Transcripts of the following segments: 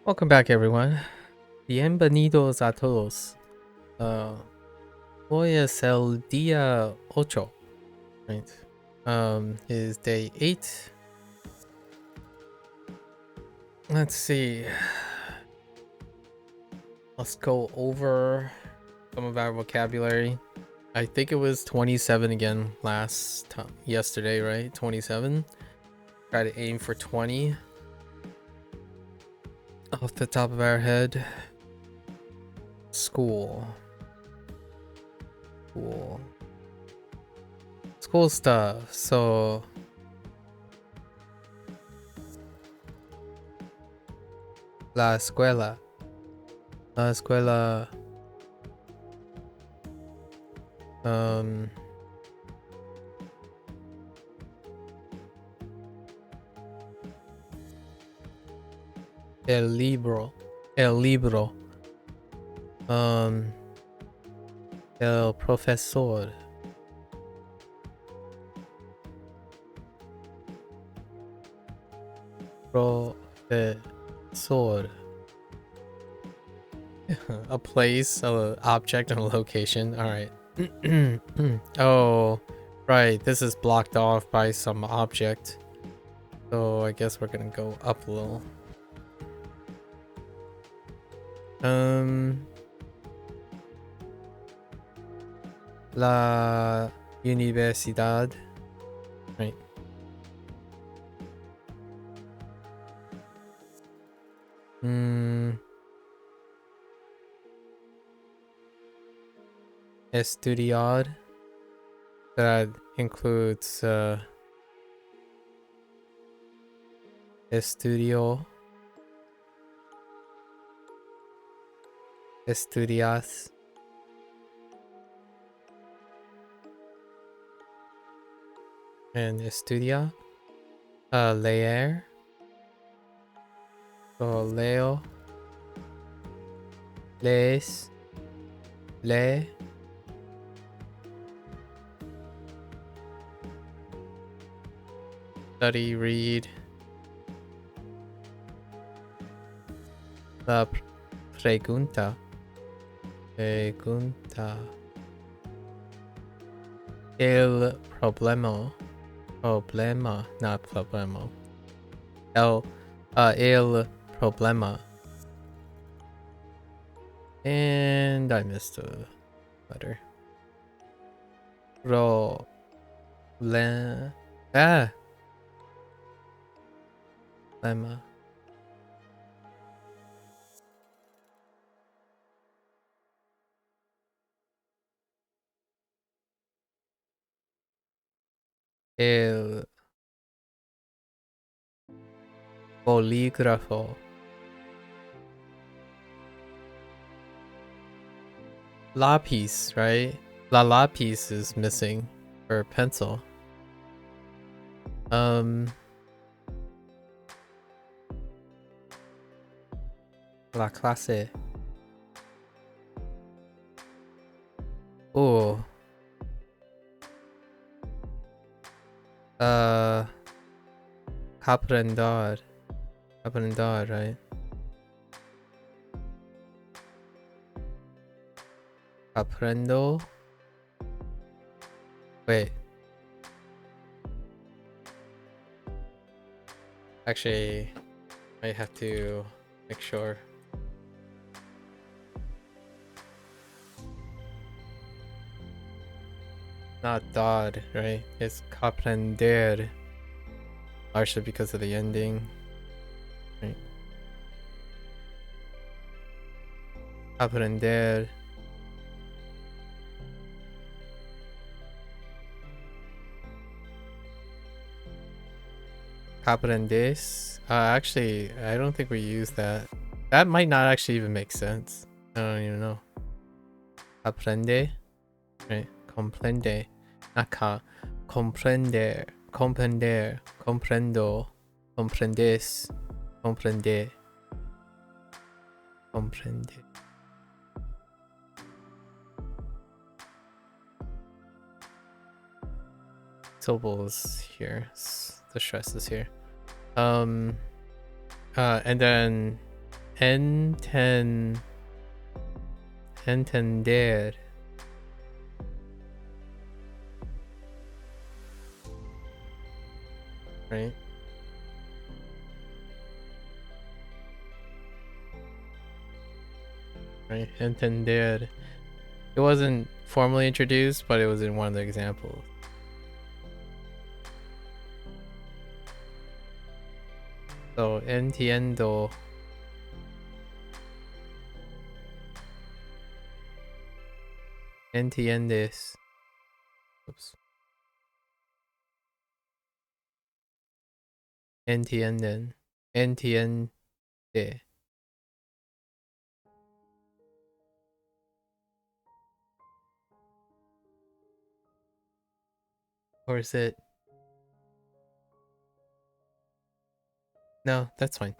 Welcome back, everyone. Bienvenidos a todos. Hoy es el día 8, right? Is day 8. Let's see. Let's go over some of our vocabulary. I think it was 27 again yesterday, right? 27. Try to aim for 20 off the top of our head. School stuff. So la escuela el libro el profesor, a place, a object, and a location. All right. Oh, right. This is blocked off by some object. So I guess we're gonna go up a little. La universidad. Right. Estudiar. That includes estudio, estudias, and estudia. Leer. So leo, lees, lee. Study, read. La pregunta. El problema, not problema. El problema. And I missed a letter. Lemma. El bolígrafo. Lápiz, right? La lápiz is missing for pencil. La clase. Oh. Aprender, right? Aprendo. Wait. Actually, I have to make sure. Not dar, right? It's comprender. Largely because of the ending. Right. Aprender. Aprendes. Actually, I don't think we use that. That might not actually even make sense. I don't even know. Aprende. Right. Comprende. Acá. Comprender. Comprender. Comprendo. Comprendes. Comprende. Comprende. Syllables here. The stress is here. And then Entender. Right? Right? Entender. It wasn't formally introduced, but it was in one of the examples. So, entiendo. Entiendes. Oops. Entienden. Entiende. Or is it? No, that's fine.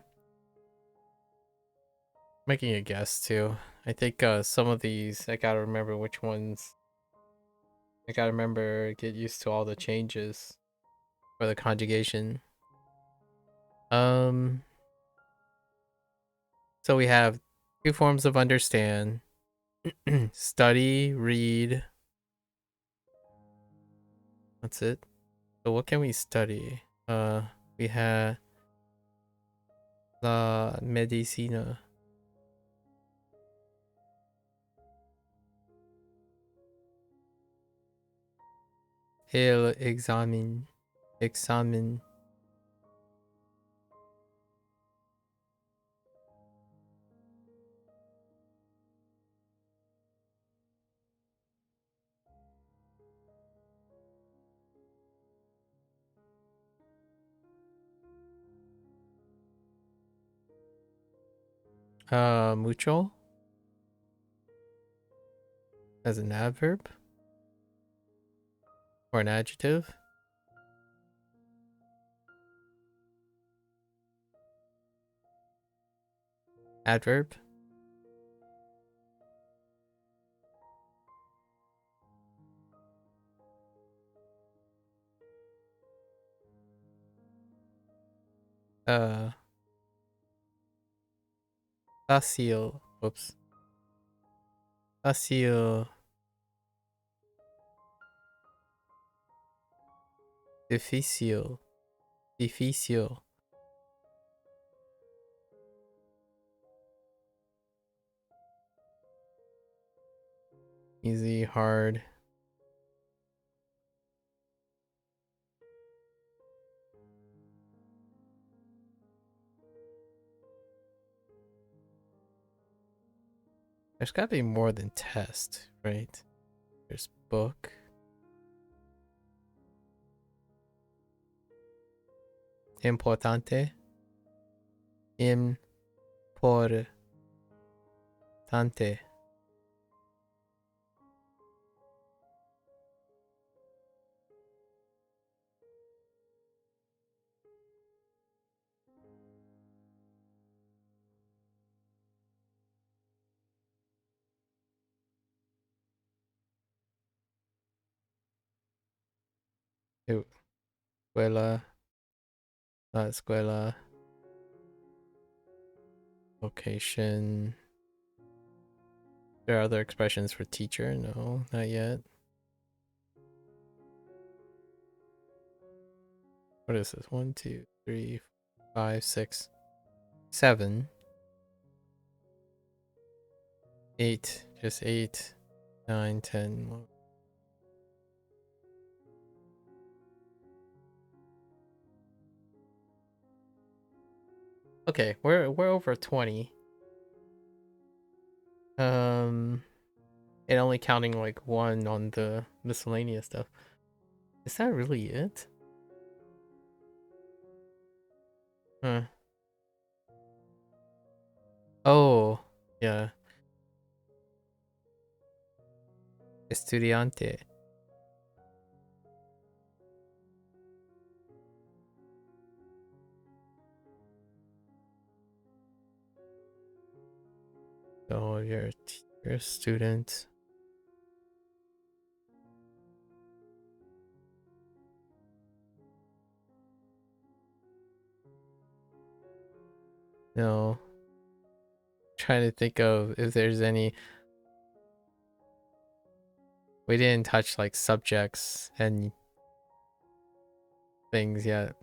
Making a guess too. I think some of these I gotta remember which ones. I gotta remember, get used to all the changes for the conjugation. So we have two forms of understand. Study, read. That's it. So what can we study? We have la medicina. El examen. Examen. Mucho as an adverb or an adjective. Adverb. Fácil. Whoops. Fácil. Difícil. Difícil. Easy, hard. There's gotta be more than test, right? There's book. Importante. Importante. Escuela. La escuela. Location. There are other expressions for teacher. No, not yet. What is this? 1, 2, 3, 5, 6, 7, 8. Just 8, 9, 10. Okay, we're over 20. And only counting like 1 on the miscellaneous stuff. Is that really it? Huh. Oh, yeah. Estudiante. So you're a student. No. trying to think of if there's any. We didn't touch like subjects and things yet.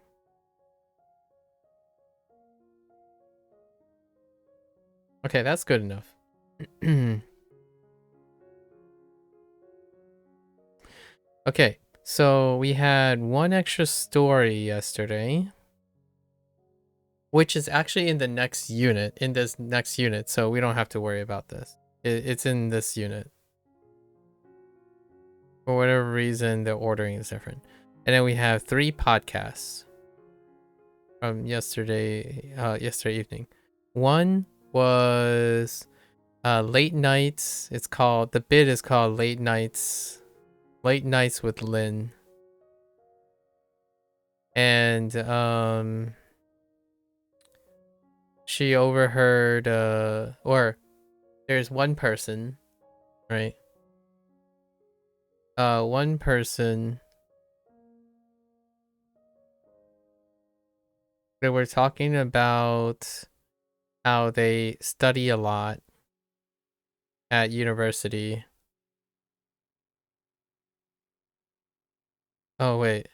Okay, that's good enough. Okay, so we had one extra story yesterday, which is actually in the next unit, so we don't have to worry about this. It's in this unit. For whatever reason, the ordering is different. And then we have 3 podcasts from yesterday evening. One was late nights. The bit is called Late Nights with Lynn. And she overheard or there's one person, right? One person, they were talking about how they study a lot at university. Oh wait,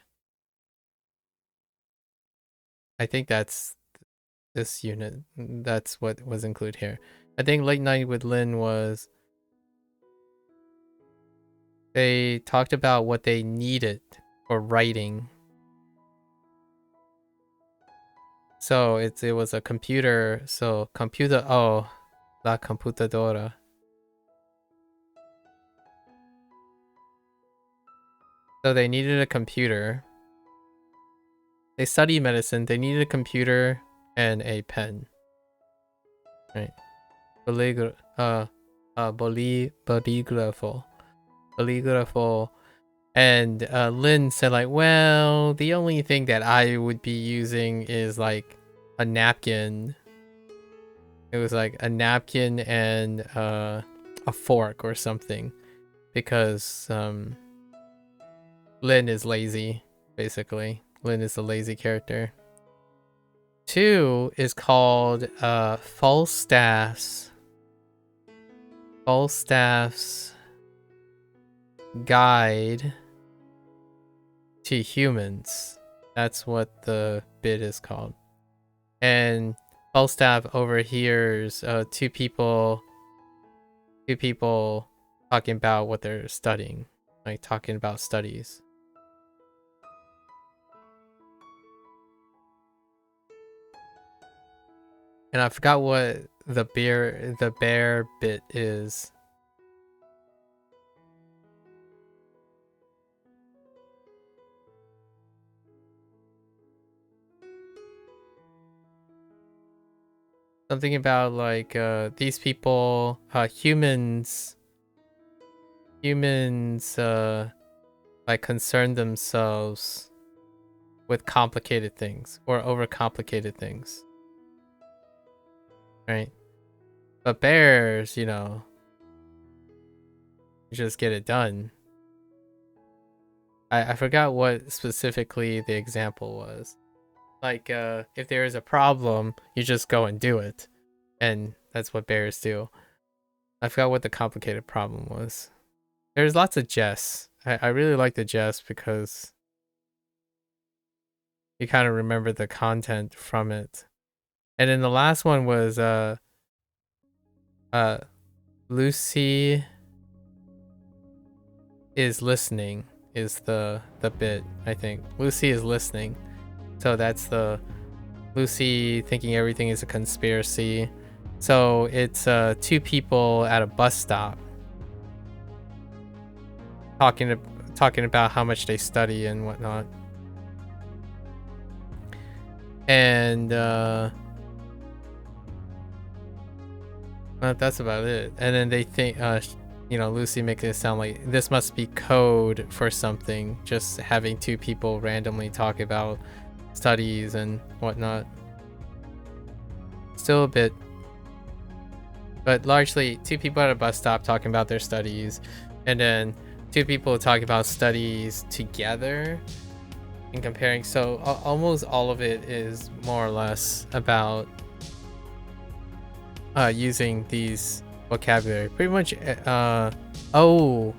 I think that's this unit. That's what was included here. I think Late Night with Lynn was, they talked about what they needed for writing. So it was a computer. So la computadora. So they needed a computer. They study medicine. They needed a computer and a pen. Right. Bolígrafo. And Lynn said like, well, the only thing that I would be using is like a napkin. It was like a napkin and a fork or something, because Lynn is lazy, basically. Lynn is a lazy character. 2 is called Falstaff's Guide to Humans. That's what the bit is called. And Falstaff overhears 2 people talking about what they're studying, like talking about studies. And I forgot what the bear bit is. Something about like these people, humans like concern themselves with complicated things or overcomplicated things, right? But bears, just get it done. I forgot what specifically the example was. Like if there is a problem, you just go and do it, and that's what bears do. I forgot what the complicated problem was. There's lots of jests. I really like the jest because you kind of remember the content from it. And then the last one was Lucy is listening is the bit, I think. Lucy is listening. So that's the Lucy thinking everything is a conspiracy. So it's 2 people at a bus stop talking about how much they study and whatnot. And that's about it. And then they think Lucy makes it sound like this must be code for something, just having 2 people randomly talk about studies and whatnot. Still a bit, but largely 2 people at a bus stop talking about their studies, and then 2 people talking about studies together and comparing. So almost all of it is more or less about using these vocabulary. Pretty much, oh,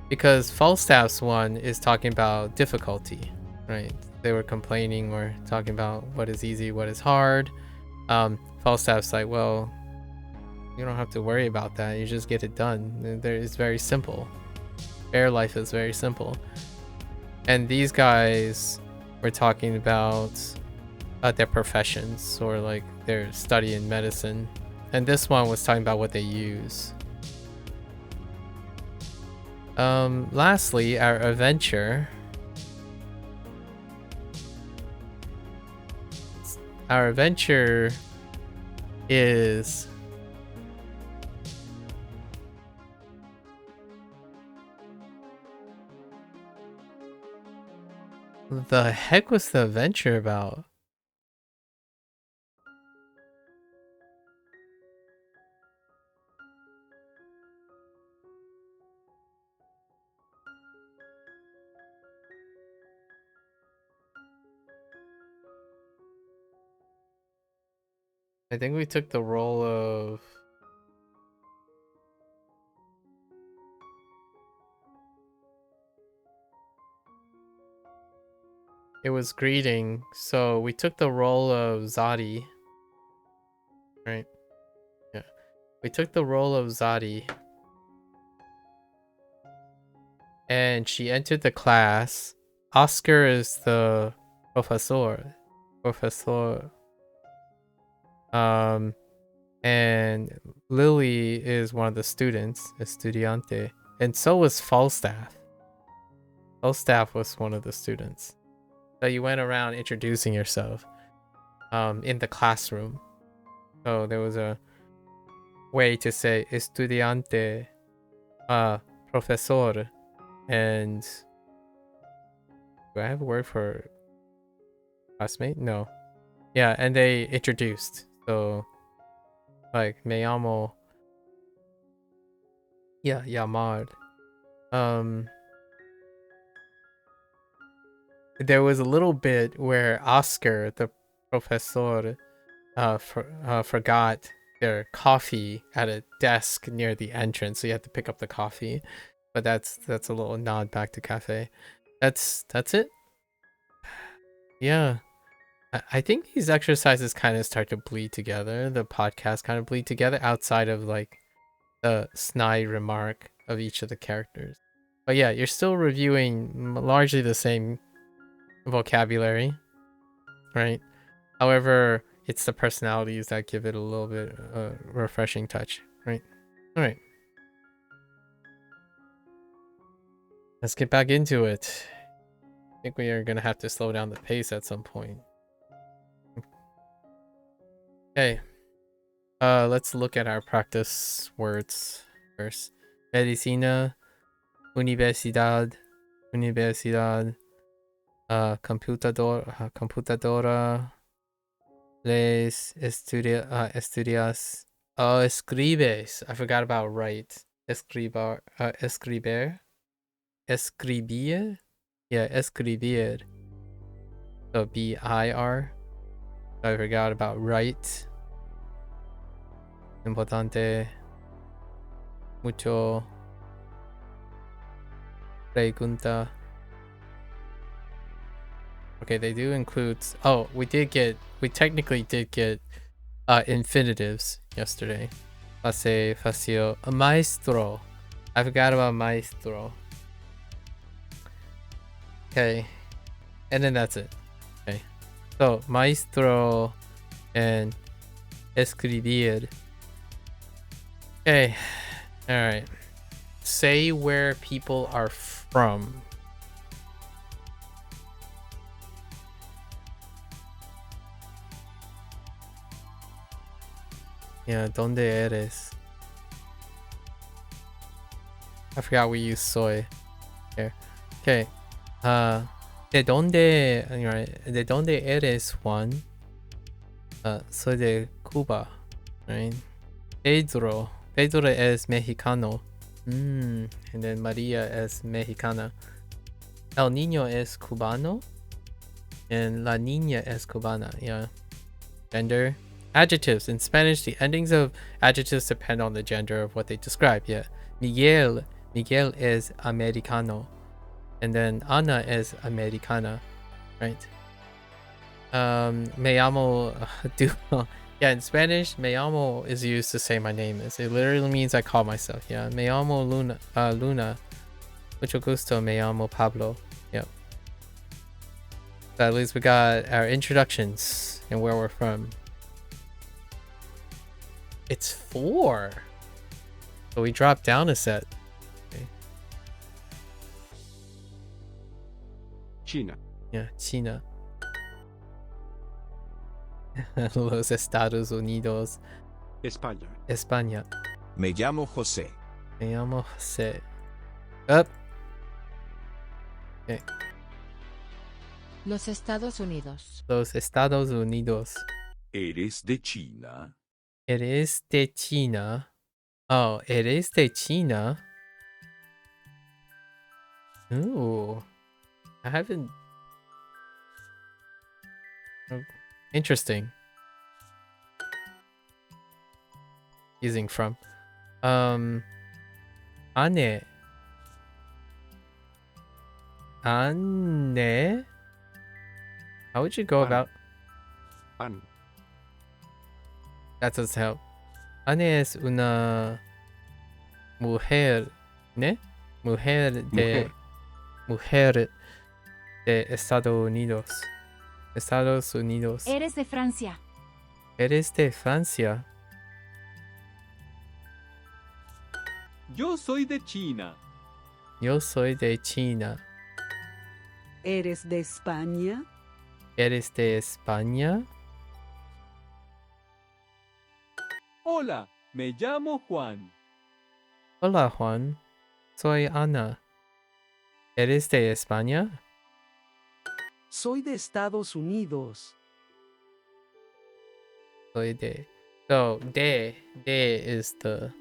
because Falstaff's one is talking about difficulty, right? They were complaining or talking about what is easy, what is hard. Falstaff's like, well, you don't have to worry about that. You just get it done. It's very simple. Fair life is very simple. And these guys were talking about their professions or like their study in medicine. And this one was talking about what they use. Lastly, our adventure. Our adventure is the heck was the adventure about? I think we took the role of it was greeting, so we took the role of Zadi, right? Yeah, we took the role of Zadi, and she entered the class. Oscar is the professor, and Lily is one of the students, estudiante, and so was Falstaff. Falstaff was one of the students. So you went around introducing yourself in the classroom. So there was a way to say estudiante, profesor, and do I have a word for classmate? No. Yeah, and they introduced. So like me llamo, yeah, llamar. There was a little bit where Oscar, the professor, forgot their coffee at a desk near the entrance, so you had to pick up the coffee. But that's a little nod back to cafe. That's it. Yeah, I think these exercises kind of start to bleed together. The podcast kind of bleed together outside of like the snide remark of each of the characters. But yeah, you're still reviewing largely the same vocabulary, right? However, it's the personalities that give it a little bit refreshing touch, right? All right, let's get back into it. I think we are gonna have to slow down the pace at some point. Okay, let's look at our practice words first. Medicina, universidad, computadora, les estudias. Oh, escribes. I forgot about write. Escribir. Escribir? Yeah, escribir. So B-I-R. I forgot about write. Importante. Mucho. Pregunta. Okay, they do include. Oh, we technically did get infinitives yesterday. Face, facio, maestro. I forgot about maestro. Okay, and then that's it. Okay, so maestro and escribir. Okay, all right. Say where people are from. Yeah, ¿dónde eres? I forgot we use soy here. Okay. ¿De dónde? Right. ¿De dónde eres, Juan? Soy de Cuba. Right. Pedro es mexicano. And then Maria es mexicana. El niño es cubano. And la niña es cubana. Yeah. Gender. Adjectives. In Spanish, the endings of adjectives depend on the gender of what they describe. Yeah. Miguel is americano. And then Ana is americana. Right? Me llamo yeah, in Spanish, me llamo is used to say my name is. It literally means I call myself. Yeah. Me llamo Luna. Mucho gusto, me llamo Pablo. Yep. So at least we got our introductions and where we're from. It's 4. So we dropped down a set. Okay. China. Yeah, China. Los Estados Unidos. España. España. Me llamo José. Me llamo José. Up. Okay. Los Estados Unidos. Los Estados Unidos. ¿Eres de China? It is de China. Oh, it is de China. Ooh. I haven't... Oh, interesting. Using from. Ane. Ane? How would you go Pan. about... Pan. That doesn't help. Ane es una mujer, ¿ne? Mujer de Estados Unidos. Estados Unidos. Eres de Francia. Eres de Francia. Yo soy de China. Yo soy de China. ¿Eres de España? Eres de España. Hola, me llamo Juan. Hola Juan. Soy Ana. ¿Eres de España? Soy de Estados Unidos. Soy de... So, de is the...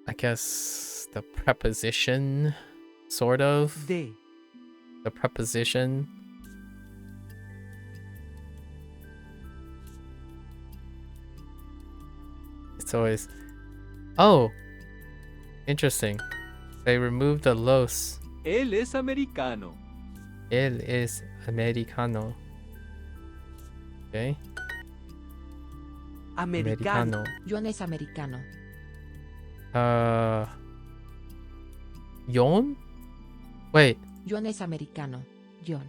I guess the preposition, sort of. De. The preposition. It's always... Oh! Interesting. They removed the los. Él es americano. Él es americano. Okay. Americano. John es americano. Yon? Wait. John es americano. John.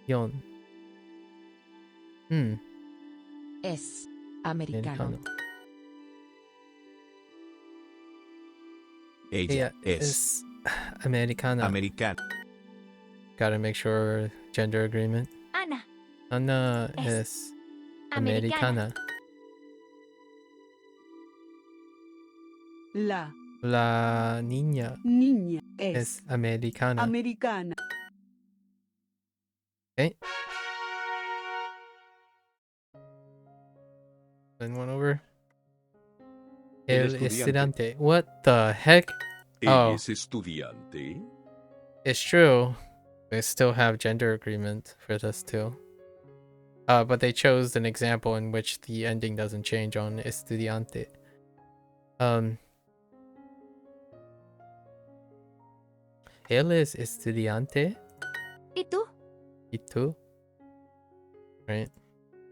Yon. Es americano. Ella es americana. americana. Gotta make sure gender agreement. Ana. Ana es americana. La La niña niña es es americana. americana. Okay. Then one over. El estudiante. What the heck? Oh. ¿Eres estudiante? It's true. We still have gender agreement for this too. But they chose an example in which the ending doesn't change on estudiante. Él es estudiante. ¿Y tú? ¿Y tú? Right.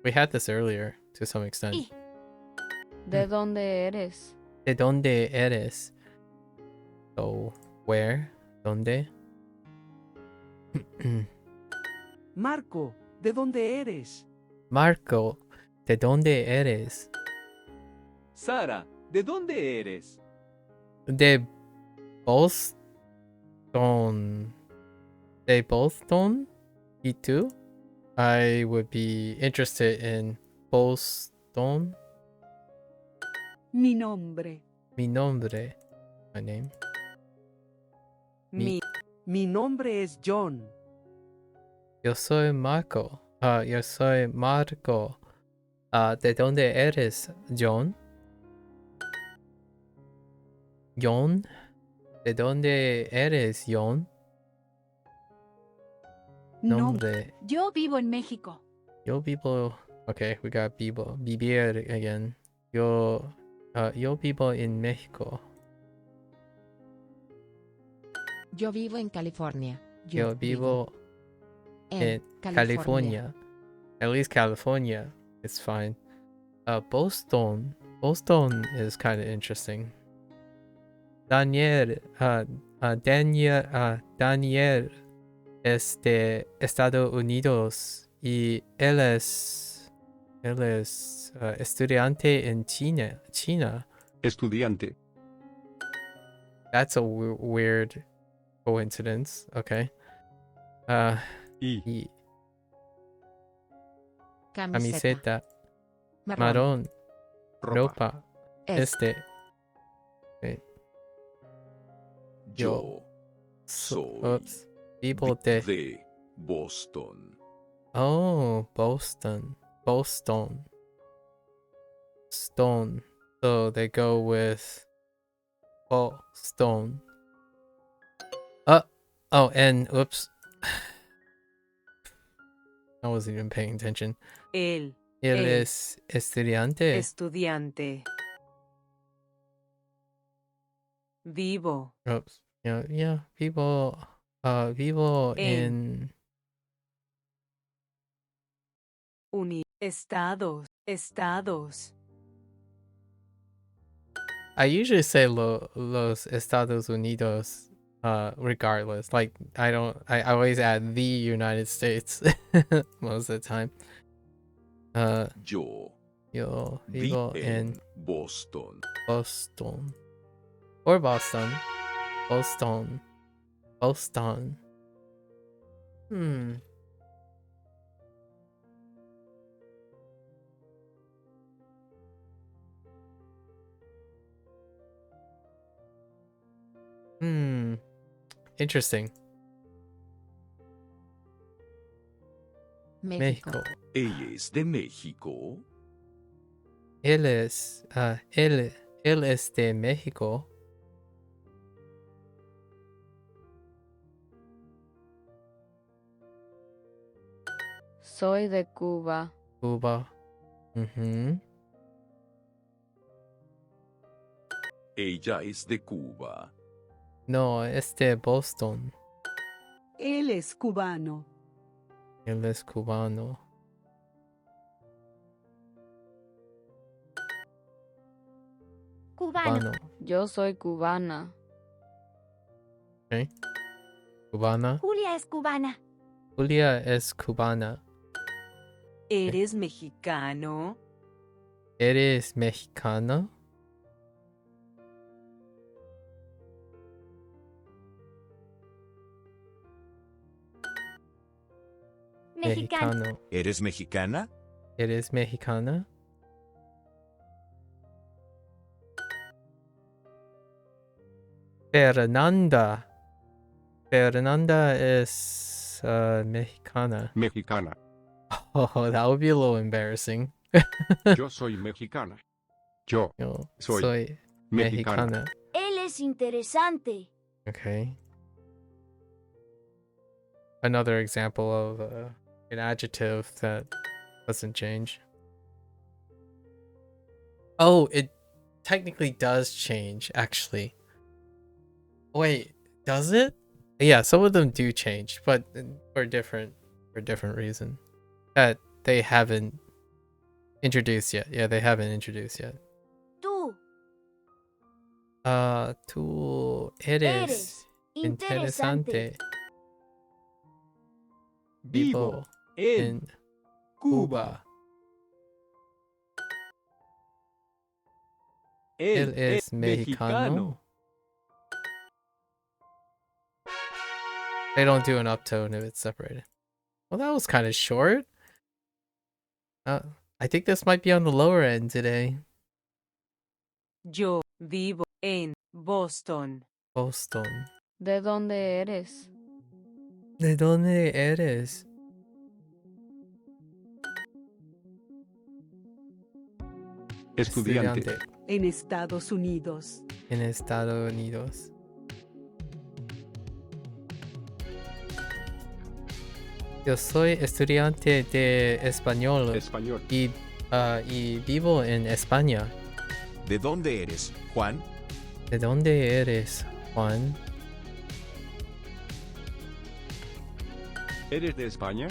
We had this earlier to some extent. ¿Y? ¿De dónde eres? ¿De dónde eres? So, where? ¿Dónde? Marco, ¿de dónde eres? Marco, ¿de dónde eres? Sara, ¿de dónde eres? De Boston. De Boston? ¿Y tú? I would be interested in Boston. Mi nombre. Mi nombre. My name. Mi nombre es John. Yo soy Marco. Yo soy Marco. ¿De dónde eres, John? John? ¿De dónde eres, John? Nombre. Yo vivo en México. Yo vivo Okay, we got vivo. Vivir again. Yo vivo en México. Yo vivo en California. Yo vivo in California. At least California is fine. Boston. Boston is kind of interesting. Daniel es de Estados Unidos y él es estudiante en China. Estudiante. That's a weird coincidence. Okay. Y camiseta, marrón, ropa, okay. Yo soy Oops. Vivo de Boston. Oh, Boston. Stone. So they go with Boston. Oh, and oops. I wasn't even paying attention. Él Es estudiante. estudiante. Vivo Oops. Yeah. Vivo in Estados. I usually say los Estados Unidos regardless. Like I always add the United States most of the time. Yo vivo in Boston. Or Boston. Interesting. México. ¿Ella es de México? Él es de México. Soy de Cuba. Cuba. Ella es de Cuba. No, es de Boston. Él es cubano. Él es cubano. Cubano. Yo soy cubana. Okay. Cubana. Julia es cubana. Julia es cubana. ¿Eres mexicano? ¿Eres mexicano? Mexicano. ¿Eres mexicana? ¿Eres mexicana? Fernanda. Fernanda es mexicana. Mexicana. Oh, that would be a little embarrassing. Yo soy mexicana. Yo Yo soy soy mexicana. Él es interesante. Okay. Another example of an adjective that doesn't change. Oh, it technically does change, actually. Wait, does it? Yeah, some of them do change, but for different reason that they haven't introduced yet. Yeah, they haven't introduced yet. Tú Tú eres interesante. Vivo en Cuba. Él es mexicano. They don't do an uptone if it's separated. Well, that was kind of short. I think this might be on the lower end today. Yo vivo en Boston. Boston. ¿De dónde eres? ¿De dónde eres? Estudiante. En Estados Unidos. En Estados Unidos. Yo soy estudiante de español Español. y vivo en España. ¿De dónde eres, Juan? ¿De dónde eres, Juan? ¿Eres de España?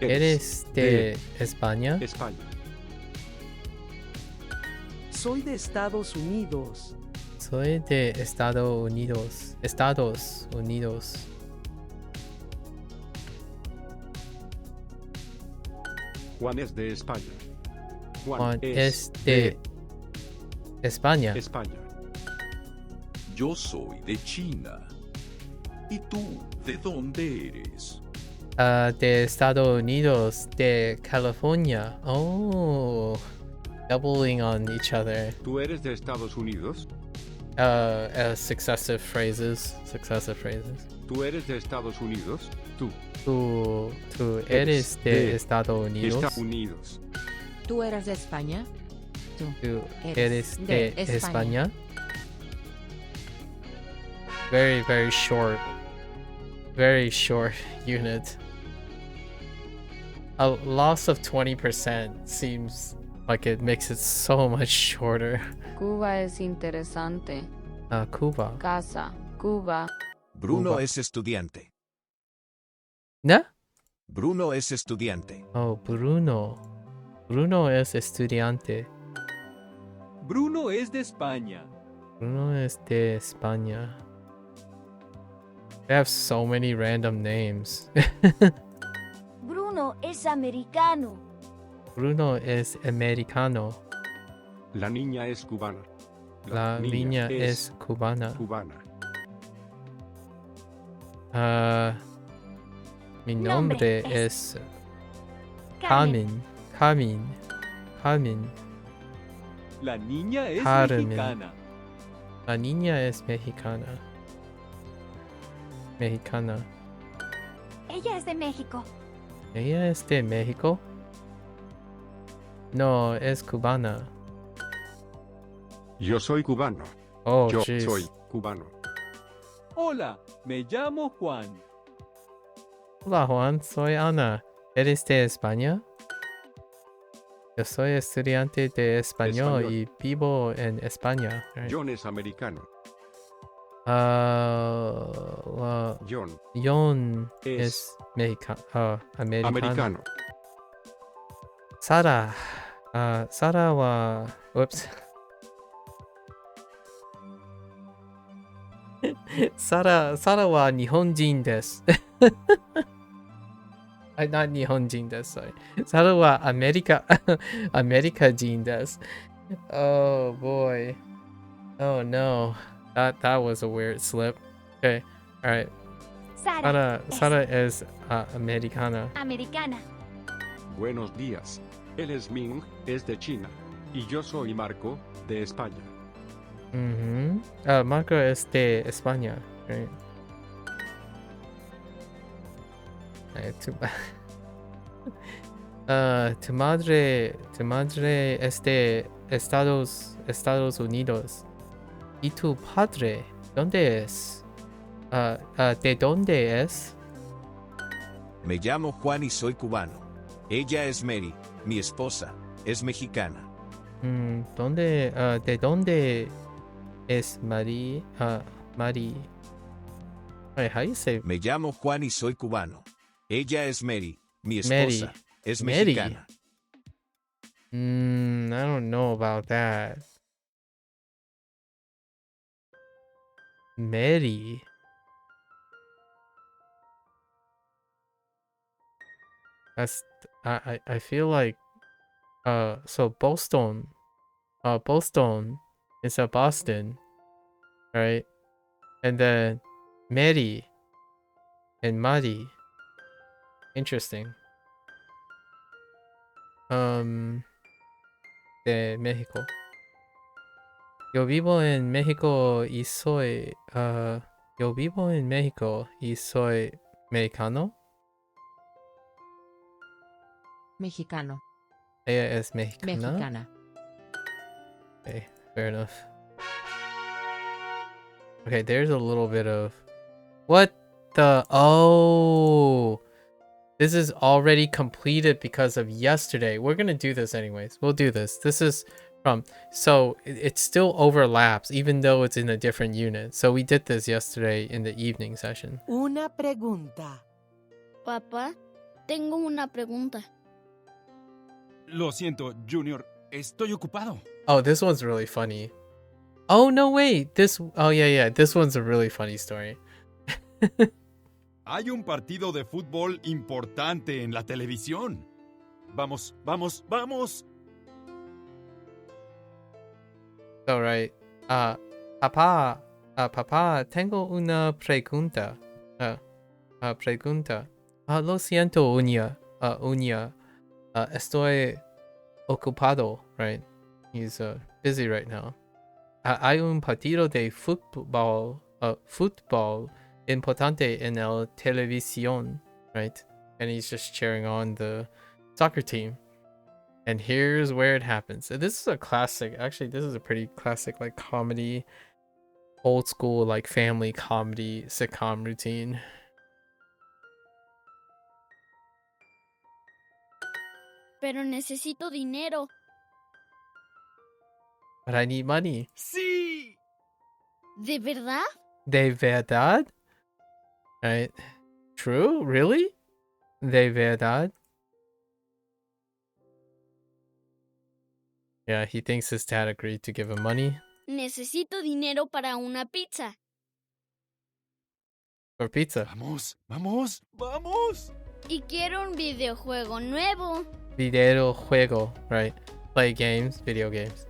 ¿Eres de España? España. Soy de Estados Unidos. Soy de Estados Unidos. Estados Unidos. Juan es de España. Juan es de España. España. Yo soy de China. ¿Y tú, de dónde eres? De Estados Unidos, de California. Oh, doubling on each other. ¿Tú eres de Estados Unidos? Successive phrases. Successive phrases. ¿Tú eres de Estados Unidos? Tú. Tú eres de Estados Unidos. Estados Unidos. ¿Tú eres de España? Tú eres de España. Very, very short. Very short unit. A loss of 20% seems like it makes it so much shorter. Cuba es interesante. Cuba. Casa. Cuba. Bruno Cuba. es estudiante. ¿No? Bruno es estudiante. Oh, Bruno. Bruno es estudiante. Bruno es de España. Bruno es de España. They have so many random names. Bruno es americano. Bruno es americano. La niña es cubana. La niña es cubana. Cubana. Mi Nombre nombre es Carmen. Carmen. La niña es Carmen. mexicana. La niña es mexicana. Ella es de México. ¿Ella es de México? No, es cubana. Yo soy cubano. Oh, Yo jeez. soy cubano. Hola, me llamo Juan. Hola Juan, soy Ana. ¿Eres de España? Yo soy estudiante de español y vivo en España. Right? John es americano. John Es es americano. Americano. Sara. Sara wa... Whoops. Sara wa Nihonjin desu. Not Nihonjin desu, sorry. Sara wa America-jin desu. Oh boy. Oh no. That was a weird slip. Okay. Alright. Sara es americana. Americana. Buenos días. Él es Ming, es de China. Y yo soy Marco, de España. Marco es de España. Right. Tu madre es de Estados Unidos. ¿Y tu padre dónde es? ¿De dónde es? Me llamo Juan y soy cubano. Ella es Mary, mi esposa. Es mexicana. ¿De dónde es Mari? Mari. Wait, how do you say? Me llamo Juan y soy cubano. Ella es Mary, mi Mary. esposa. Es Mary. mexicana. I don't know about that. Mary. That's I feel like so Boston is a Boston, right? And then Mary and Mari. Interesting. De México. Yo vivo en México y soy mexicano. Mexicano. Ella es mexicana. Mexicana. Okay, fair enough. Okay, there's a little bit of what the This is already completed because of yesterday. We're gonna do this anyways. We'll do this. This is from, so it still overlaps even though it's in a different unit. So we did this yesterday in the evening session. Una pregunta. Papá, tengo una pregunta. Lo siento, Junior. Estoy ocupado. Oh, this one's really funny. Oh, no, wait. Yeah. This one's a really funny story. Hay un partido de fútbol importante en la televisión. Vamos, vamos, vamos. All right. Papá, tengo una pregunta. Pregunta. Lo siento, Uña. Estoy ocupado, right? He's busy right now. Hay un partido de fútbol importante en la televisión, right? And he's just cheering on the soccer team. And here's where it happens. So this is a classic. Actually, this is a pretty classic, like, comedy, old school, like, family comedy sitcom routine. Pero necesito dinero. But I need money. Sí. ¿De verdad? De verdad? Right? True? Really? De verdad? Yeah, he thinks his dad agreed to give him money. Necesito dinero para una pizza. For pizza. Vamos, vamos, vamos. Y quiero un videojuego nuevo. Videojuego, right? Play games, video games.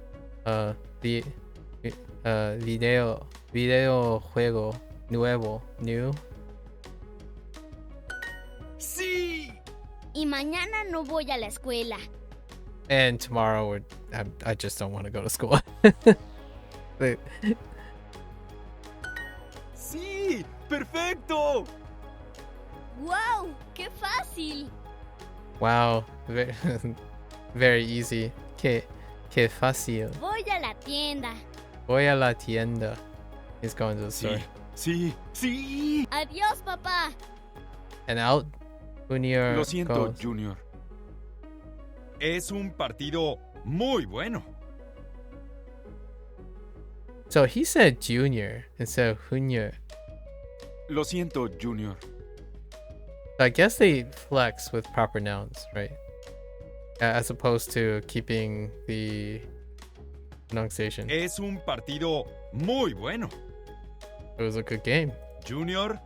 Videojuego nuevo, new. Sí. Y mañana no voy a la escuela. And tomorrow, I just don't want to go to school. Sí, perfecto. ¡Wow! ¡Qué fácil! Wow, very easy. Qué fácil. Voy a la tienda. Voy a la tienda. He's going to the store. Sí, sí. Adiós, papá. And out, Junior. Lo siento, goes. Junior. Es un partido muy bueno. So he said Junior instead of Junior. Lo siento, Junior. So I guess they flex with proper nouns, right? As opposed to keeping the pronunciation. Es un partido muy bueno. It was a good game. Junior,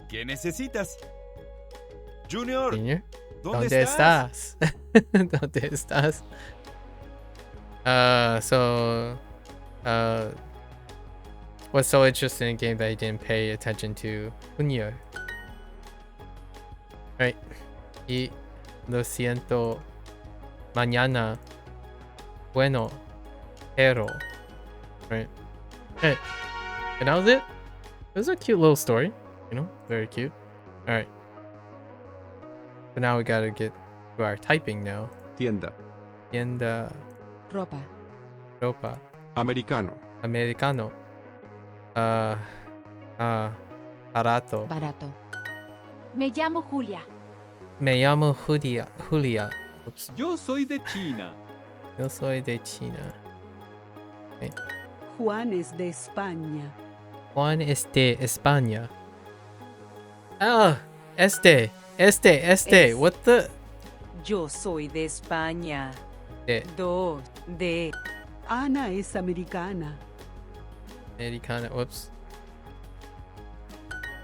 ¿qué necesitas? Junior, Junior? ¿dónde estás? ¿Dónde estás? What's so interesting in the game that he didn't pay attention to Junior? Right. Y lo siento. Mañana. Bueno. Pero. Right. Hey. And that was it. It was a cute little story. You know? Very cute. Alright. So now we gotta get to our typing now. Tienda. Tienda. Ropa. Ropa. Americano. Americano. Barato. Barato. Me llamo Julia. Me llamo Julia. Oops. Yo soy de China. Yo soy de China. Okay. Juan es de España. Juan es de España. Ah, este. What the? Yo soy de España. De. Ana es americana. Americana. Whoops.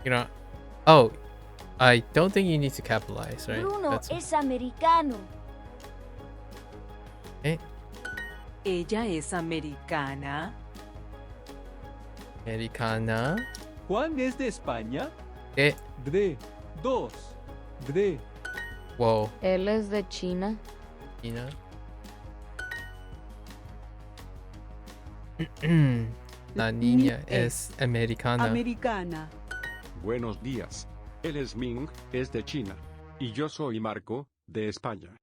You know. Oh, I don't think you need to capitalize, right? Bruno es americano. Okay. Ella es americana. Americana. Juan es de España. De. Dos. De. Whoa. Él es de China. China. La niña es americana. Americana. Buenos días. Él es Ming, es de China. Y yo soy Marco, de España.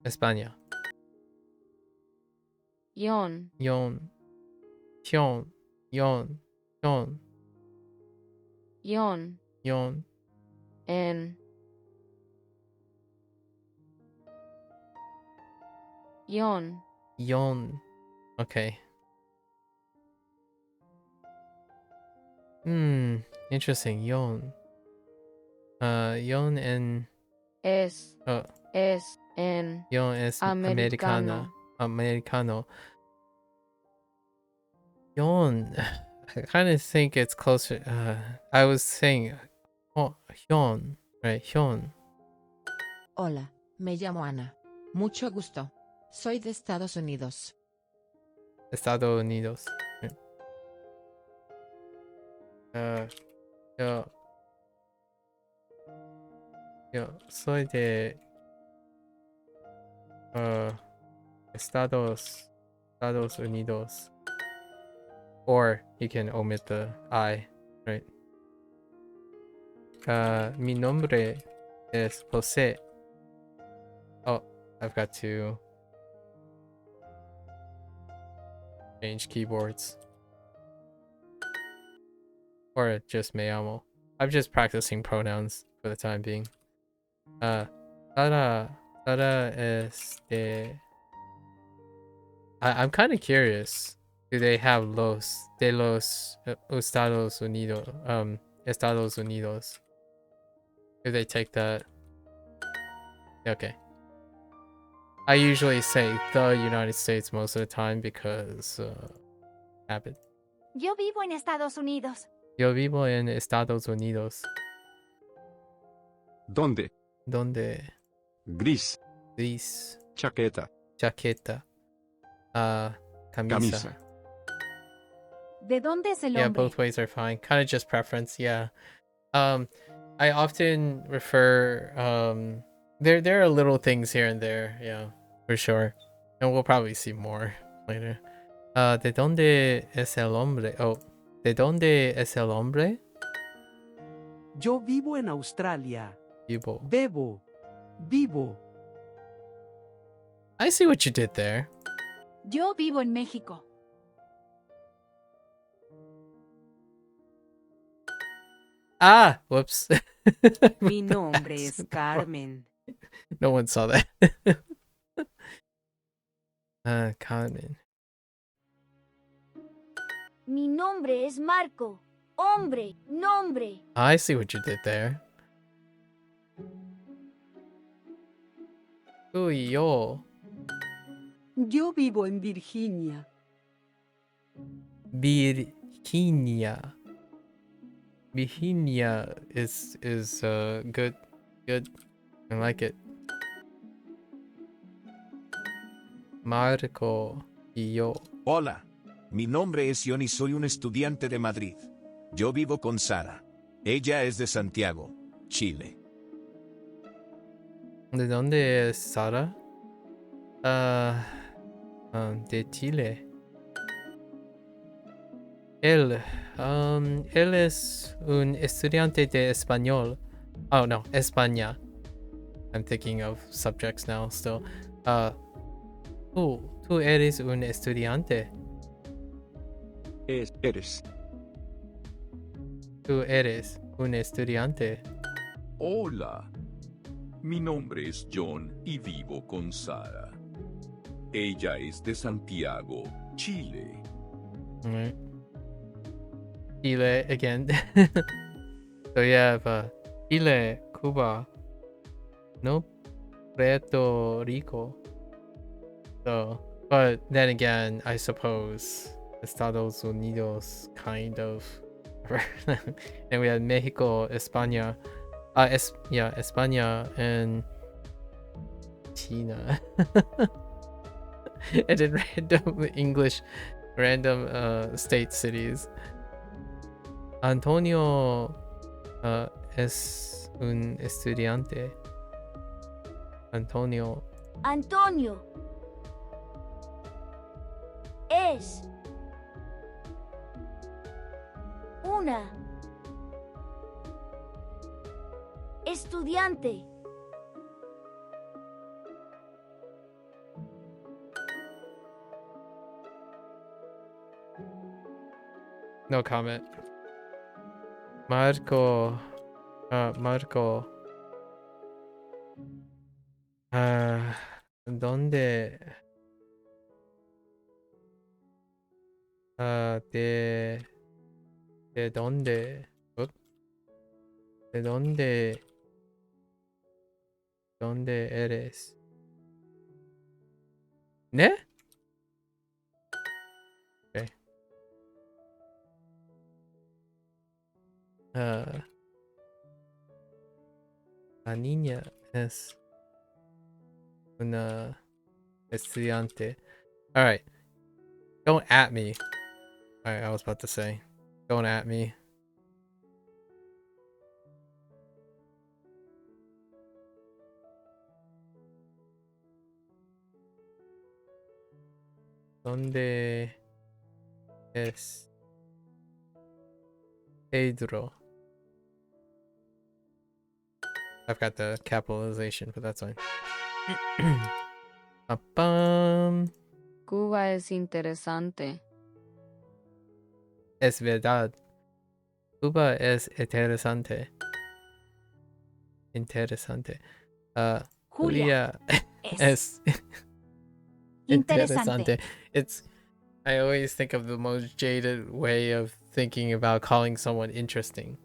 España. Yon. Yon. Yon. En. Yon. Yon. Okay. Interesting. Yon. Yon and Es. oh, Es. En. yon es Americano. Americano. Yon. I kind of think it's closer. I was saying, Hyun, right? Hyun. Hola, me llamo Ana. Mucho gusto. Soy de Estados Unidos. Estados Unidos. Yo, soy de Estados Unidos. Or you can omit the I, right? Mi nombre es Jose. Oh, I've got to change keyboards. Or just me llamo. I'm just practicing pronouns for the time being. Sara I'm kind of curious. Do they have los de los Estados Unidos? Estados Unidos. Do they take that? Okay. I usually say the United States most of the time because habit. Yo vivo en Estados Unidos. Yo vivo en Estados Unidos. ¿Dónde? ¿Dónde? Gris. Gris. Chaqueta. Chaqueta. Camisa. ¿De dónde es el Yeah, hombre? both ways are fine. Kind of just preference, yeah. I often refer there are little things here and there, yeah, for sure. And we'll probably see more later. ¿De dónde es el hombre? Oh, ¿de dónde es el hombre? Yo vivo en Australia. Vivo. Bebo. Vivo. I see what you did there. Yo vivo en México. Ah, whoops. Mi nombre es Carmen. No one saw that. Carmen. Mi nombre es Marco. Hombre, nombre. I see what you did there. Tú y yo. Yo vivo en Virginia. Virginia. Virginia is good. I like it. Marco y yo. Hola, mi nombre es John y soy un estudiante de Madrid. Yo vivo con Sara. Ella es de Santiago, Chile. ¿De dónde es Sara? De Chile. Él es un estudiante de español. Oh no, España. I'm thinking of subjects now still. Tú eres un estudiante. Eres. Tú eres un estudiante. Hola. Mi nombre es John y vivo con Sara. Ella es de Santiago, Chile. Alright. Chile again. So you have Chile, Cuba, no, Puerto Rico. So, but then again, I suppose Estados Unidos kind of. And we had Mexico, España, España and China. And then random English, random state cities. Antonio es un estudiante. Antonio. Antonio. Es. Una. Estudiante. No comment. Marco. Marco. ¿Dónde ¿De dónde? ¿De dónde eres? ¿Ne? Okay. La niña es una estudiante. Alright. Don't at me. Alright, I was about to say. Don't at me. ¿Dónde es Pedro? I've got the capitalization, but that's fine. Cuba es interesante. Es verdad. Cuba es interesante. Interesante. Julia es interesante. I always think of the most jaded way of thinking about calling someone interesting.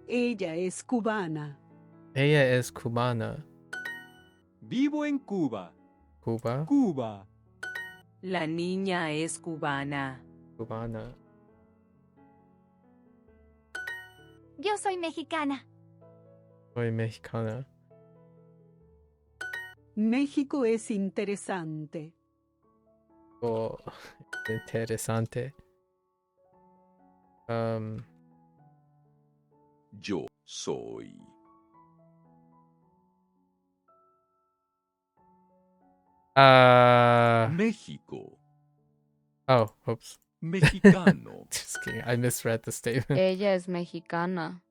Ella es cubana. Ella es cubana. Vivo en Cuba. Cuba. Cuba. La niña es cubana. Cubana. Yo soy mexicana. Soy mexicana. México es interesante. Oh, interesante. Yo soy. México. Oh, oops. Mexicano. Just kidding. I misread the statement. Ella es mexicana.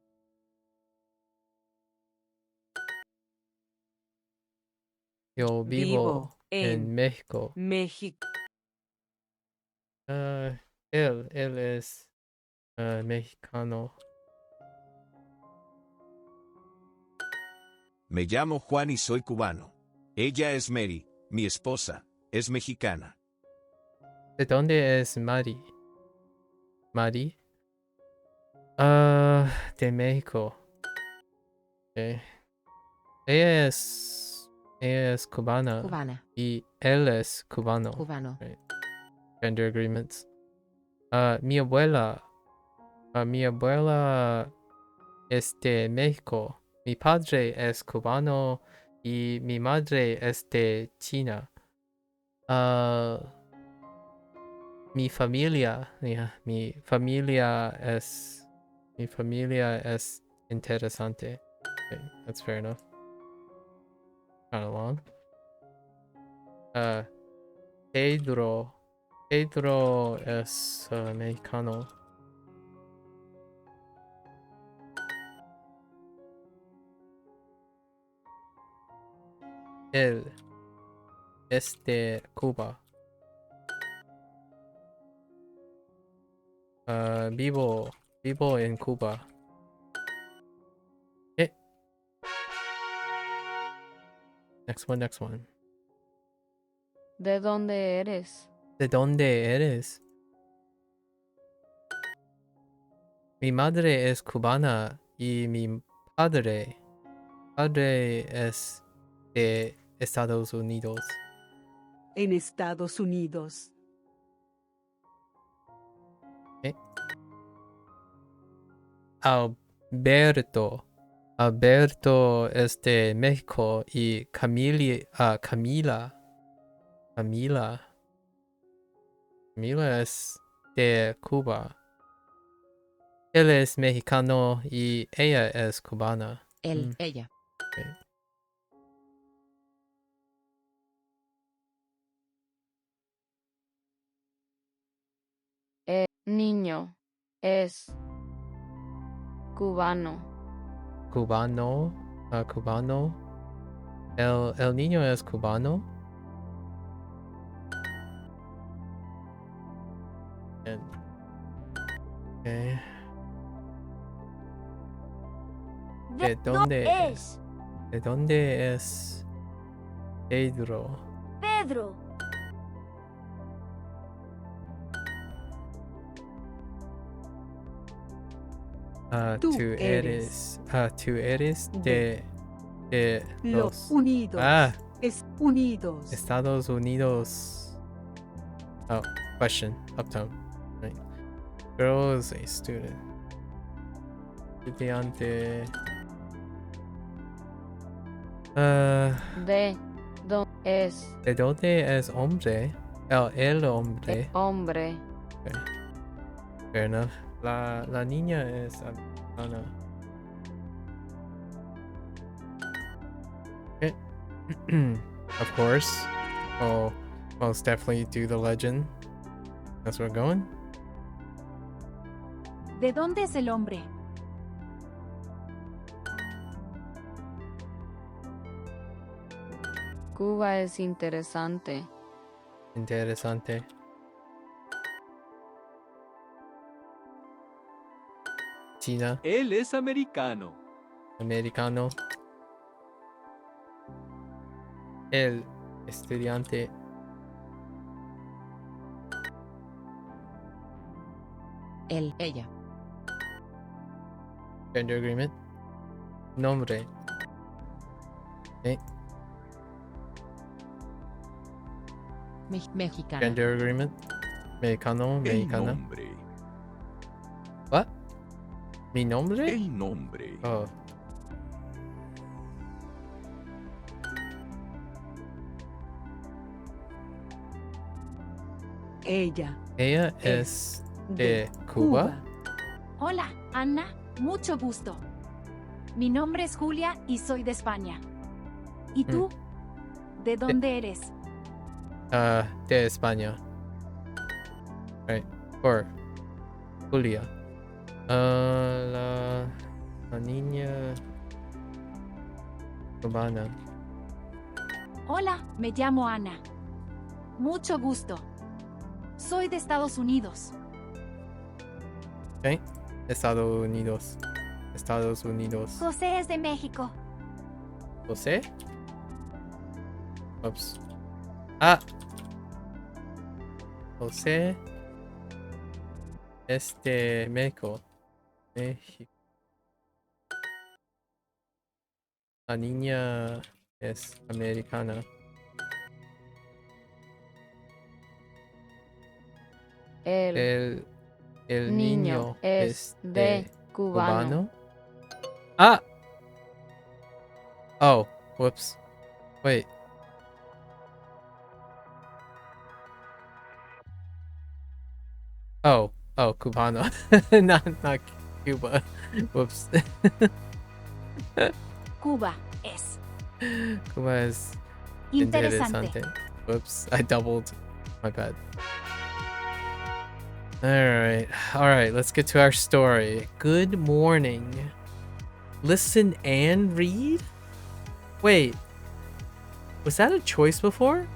Yo vivo en México. México. Él es mexicano. Me llamo Juan y soy cubano. Ella es Mary, mi esposa, es mexicana. ¿De dónde es Mari? ¿Mari? De México. Okay. Ella es cubana. Cubana. Y él es cubano. Cubano. Right. Gender agreements. Mi abuela es de México. Mi padre es cubano y mi madre es de China. Mi familia es interesante. Okay, that's fair enough. Kind of long. Pedro es mexicano. Él es de Cuba. Vivo en Cuba. Next one. ¿De dónde eres? ¿De dónde eres? Mi madre es cubana y mi padre es de Estados Unidos. En Estados Unidos. Alberto es de México y Camila es de Cuba. Él es mexicano y ella es cubana. Ella. Okay. El niño es cubano. Cubano. El niño es cubano. Okay. ¿De dónde es? ¿De dónde es Pedro? Pedro. Tú eres. Tú eres de Los Unidos. Unidos. Estados Unidos. Oh, question. Uptown. Right. Girl is a student. Estudiante. ¿De dónde es? ¿De dónde es hombre? El hombre. Hombre. Okay. Fair enough. La niña es americana. Okay. Of course. Oh, most definitely do the legend. That's where we're going. ¿De dónde es el hombre? Cuba es interesante. Interesante. China. Él es americano. Americano. El estudiante. Ella. Gender agreement. Nombre. Okay. Mexicana. Gender agreement. Mexicano, El mexicana. nombre. What? Mi nombre? El nombre. Oh. Ella. Ella es de Cuba. Hola, Ana, mucho gusto. Mi nombre es Julia y soy de España. ¿Y tú? ¿De dónde eres? De España. Right. Or Julia. La niña cubana. Hola, me llamo Ana. Mucho gusto. Soy de Estados Unidos. Okay. Estados Unidos. Estados Unidos. José es de México. José? Oops. Ah. José es de México. México. La niña es americana. El niño es de cubano. Ah. Oh, whoops. Wait. Oh, cubano. not Cuba. Whoops. Cuba es. Cuba es Interesante. Whoops, I doubled. My bad. Alright, let's get to our story. Good morning. Listen and read? Wait, was that a choice before?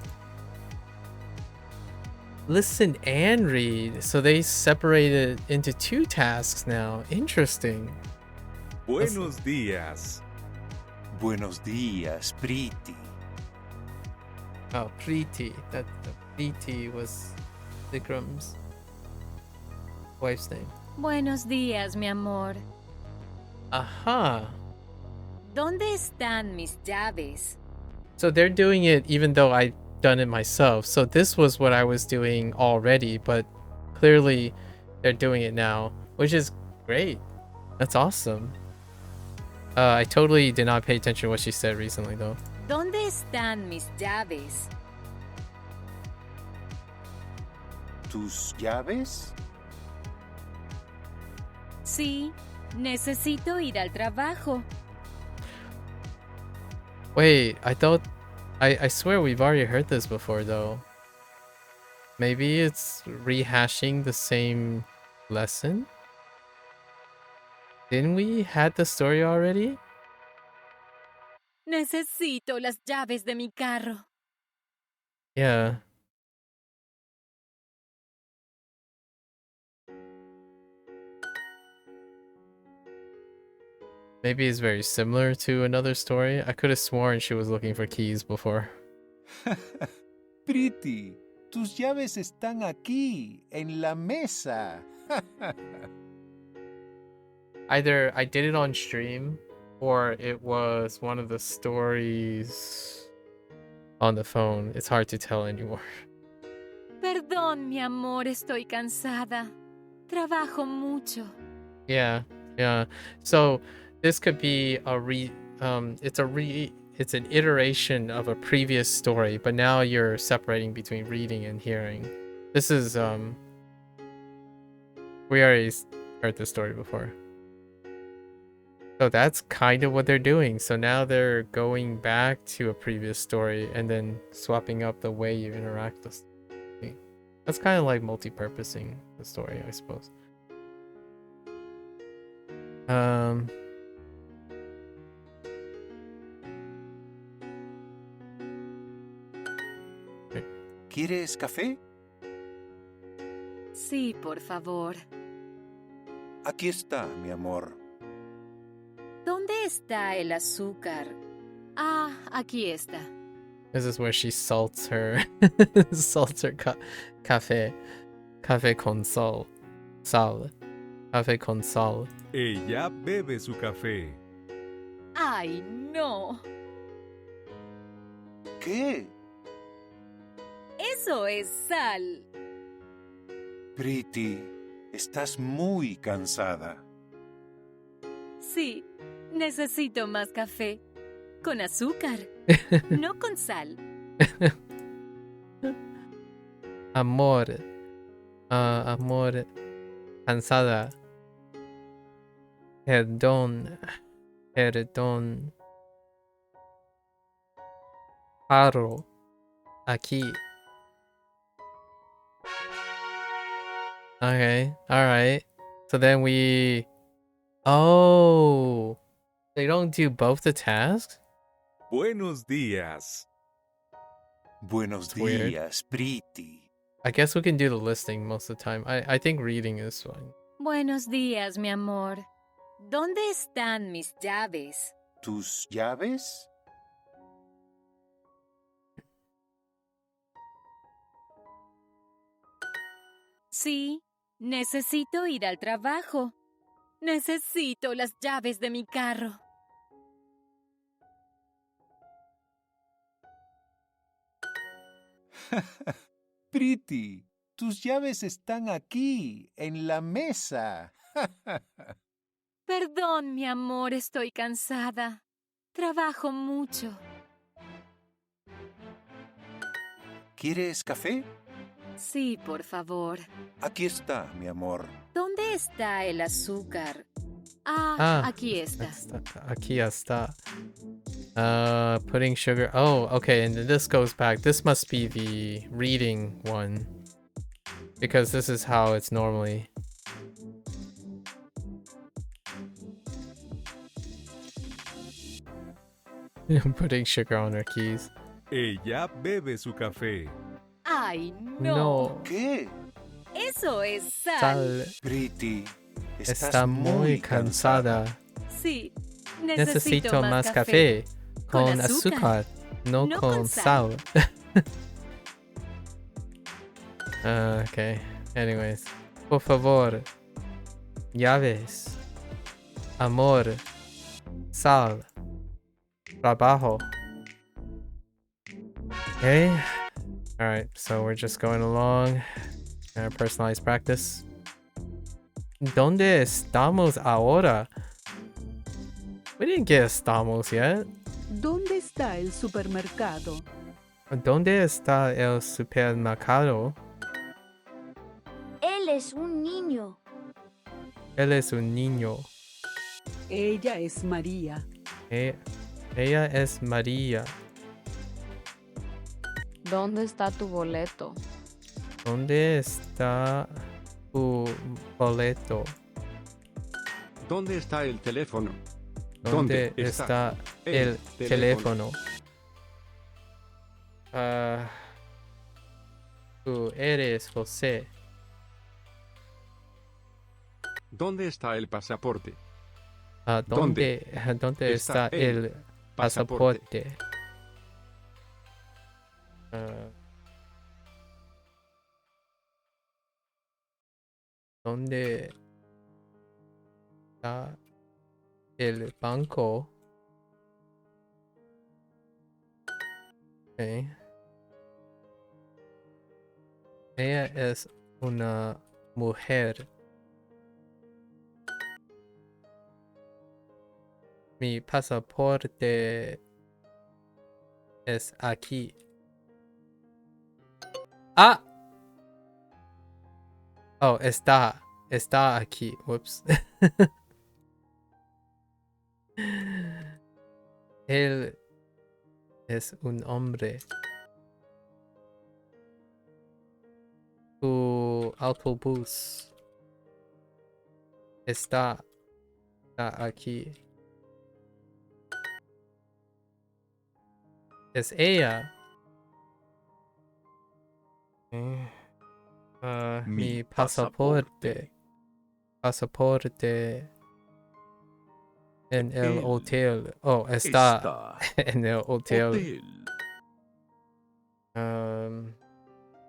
Listen and read. So they separated into two tasks now. Interesting. Buenos días. Buenos días, Pretty. Oh, Preeti. That Preeti was Vikram's wife's name. Buenos días, mi amor. Aha. ¿Dónde están mis llaves? So they're doing it even though I've done it myself. So this was what I was doing already, but clearly they're doing it now, which is great. That's awesome. I totally did not pay attention to what she said recently though. ¿Dónde están mis llaves? ¿Tus llaves? Sí, necesito ir al trabajo. Wait, I swear we've already heard this before though. Maybe it's rehashing the same lesson? Didn't we had the story already? Necesito las llaves de mi carro. Yeah. Maybe it's very similar to another story. I could have sworn she was looking for keys before. Pretty, tus llaves están aquí, en la mesa. Either I did it on stream or it was one of the stories on the phone. It's hard to tell anymore. Perdón, mi amor, estoy cansada. Trabajo mucho. Yeah. So this could be it's an iteration of a previous story, but now you're separating between reading and hearing. This is we already heard this story before. So that's kind of what they're doing. So now they're going back to a previous story and then swapping up the way you interact with it. That's kind of like multi-purposing the story, I suppose. ¿Quieres café? Sí, por favor. Aquí está, mi amor. ¿Dónde está el azúcar? Ah, aquí está. This is where she salts her café. Café con sal. Café con sal. Ella bebe su café. ¡Ay, no! ¿Qué? Eso es sal. Pretty, estás muy cansada. Sí, necesito más café. Con azúcar, no con sal. Amor. Amor. Cansada. Perdón. Paro. Aquí. Okay, alright. So then we... Oh! They don't do both the tasks? Buenos días. Buenos Weird. días, Pretty. I guess we can do the listing most of the time. I think reading is fine. Buenos días, mi amor. ¿Dónde están mis llaves? ¿Tus llaves? Sí, necesito ir al trabajo. Necesito las llaves de mi carro. Pretty, tus llaves están aquí, en la mesa. Perdón, mi amor, estoy cansada. Trabajo mucho. ¿Quieres café? Sí, por favor. Aquí está, mi amor. ¿Dónde está el azúcar? Ah, aquí está. Aquí está. Putting sugar. Oh, okay, and this goes back. This must be the reading one. Because this is how it's normally. Putting sugar on her keys. Ella bebe su café. ¡Ay, No. ¿Qué? Eso es sal. Pretty, Está muy cansada. Sí, Necesito más café. Con azúcar, no con sal. Okay. Anyways. Por favor. Llaves. Amor. Sal. Trabajo. Okay. Alright, so we're just going along. Our personalized practice. ¿Dónde estamos ahora? We didn't get estamos yet. ¿Dónde está el supermercado? ¿Dónde está el supermercado? Él es un niño. Él es un niño. Ella es María. Ella es María. ¿Dónde está tu boleto? ¿Dónde está tu boleto? ¿Dónde está el teléfono? ¿Dónde está el teléfono? Tú eres José. ¿Dónde está el pasaporte? ¿Dónde está el pasaporte? ¿Dónde está el banco? Okay. Ella es una mujer. Mi pasaporte es aquí. ¡Ah! Oh, está aquí. Whoops. Él es un hombre. Tu autobús está aquí. Es ella. Mi pasaporte. Pasaporte en el Él hotel. Oh, está en el hotel.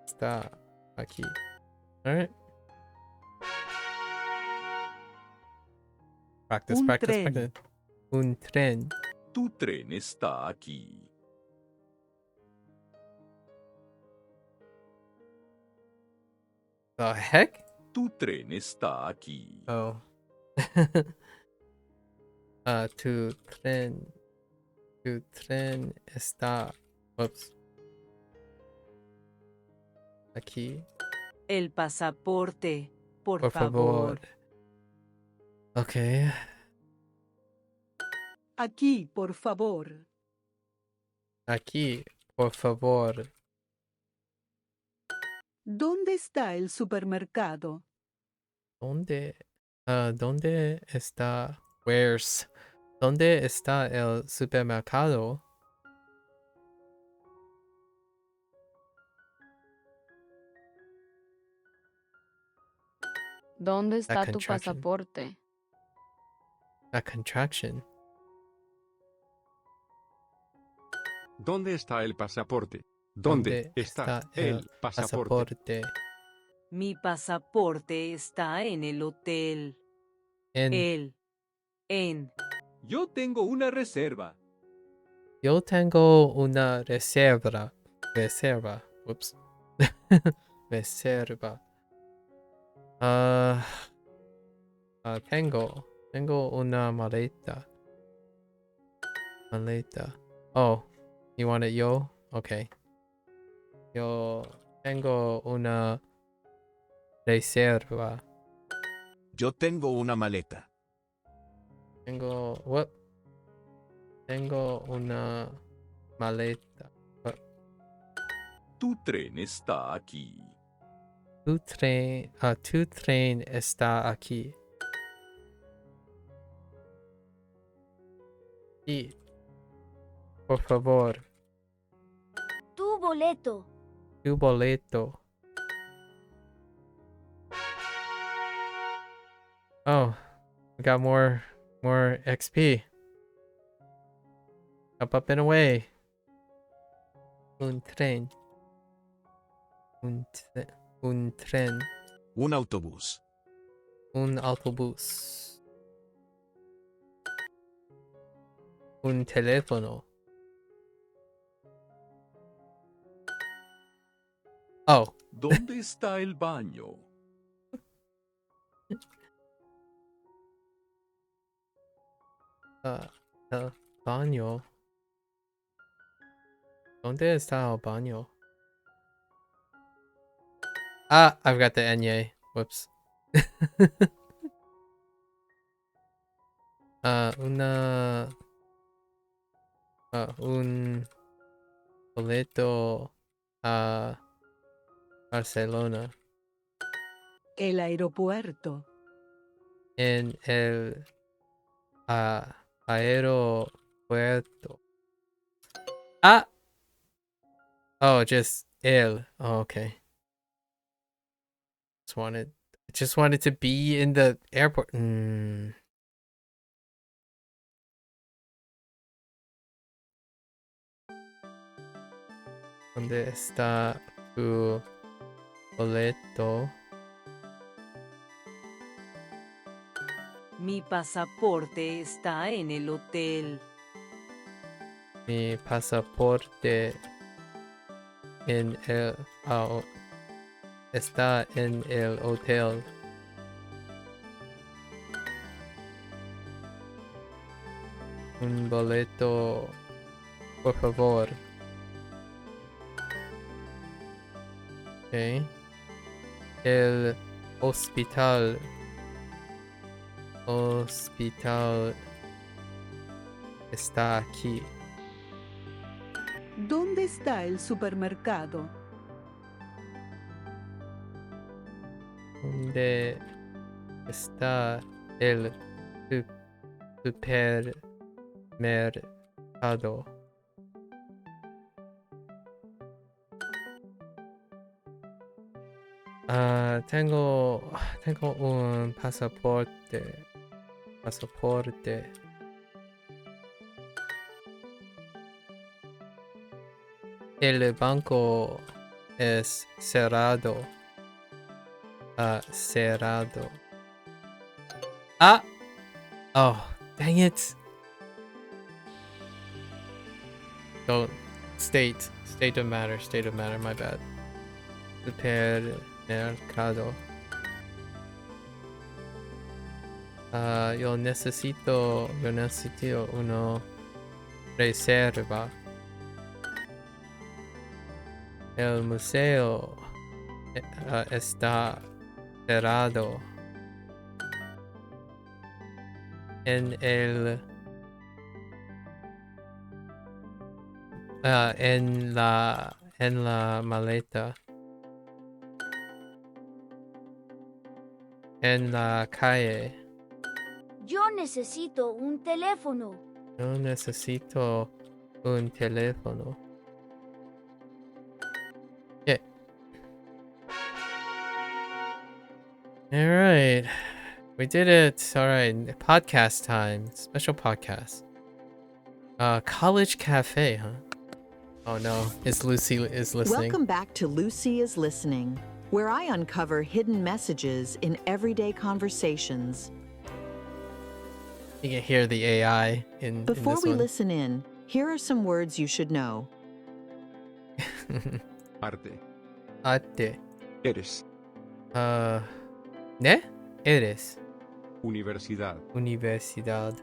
Está aquí. Alright. Practice, Un practice, tren. practice. Un tren. Tu tren está aquí. The heck? Tu tren está aquí. Oh. Tu tren está. Oops. Aquí. El pasaporte, Por favor. Okay. Aquí, por favor. Aquí, por favor. ¿Dónde está el supermercado? ¿Dónde está? ¿Dónde está el supermercado? ¿Dónde La está tu contraction. pasaporte? La contraction. ¿Dónde está el pasaporte? ¿Dónde está el pasaporte? Mi pasaporte está en el hotel. En. Yo tengo una reserva. Yo tengo una reserva. Ups. Reserva. Tengo una maleta. Oh, you want it, yo? Okay. Yo tengo una reserva. Yo tengo una maleta. Tengo una maleta. Tu tren está aquí. Tu tren está aquí. Y, por favor, Tu boleto. tu boleto. Oh, we got more XP. Up and away. Un tren. Un tren. Un autobús. Un autobús. Un teléfono. Oh. ¿Dónde está el baño? El baño. ¿Dónde está el baño? Ah, I've got the ñ. Whoops. Un boleto a Barcelona. El aeropuerto. En el aeropuerto. Ah! Oh, just el. Oh, okay. Just wanted to be in the airport. ¿Dónde está tu boleto? Mi pasaporte está en el hotel. Mi pasaporte está en el hotel. Un boleto, por favor. Okay. El hospital está aquí. ¿Dónde está el supermercado? ¿Dónde está el supermercado? Tengo un pasaporte. El banco es cerrado. Cerrado. Ah! Oh, dang it. Don't. State of matter, my bad. Supermercado. Yo necesito una reserva. El museo está cerrado. En la maleta. En la calle. Yo necesito un teléfono. Yo necesito un teléfono. Yeah. Alright. We did it. Alright. Podcast time. Special podcast. College Cafe, huh? Oh no. Lucy is listening. Welcome back to Lucy is Listening, where I uncover hidden messages in everyday conversations. You can hear the AI Before this we one. listen in, here are some words you should know. Arte. Arte. Eres. ¿Ne? Eres. Universidad. Universidad.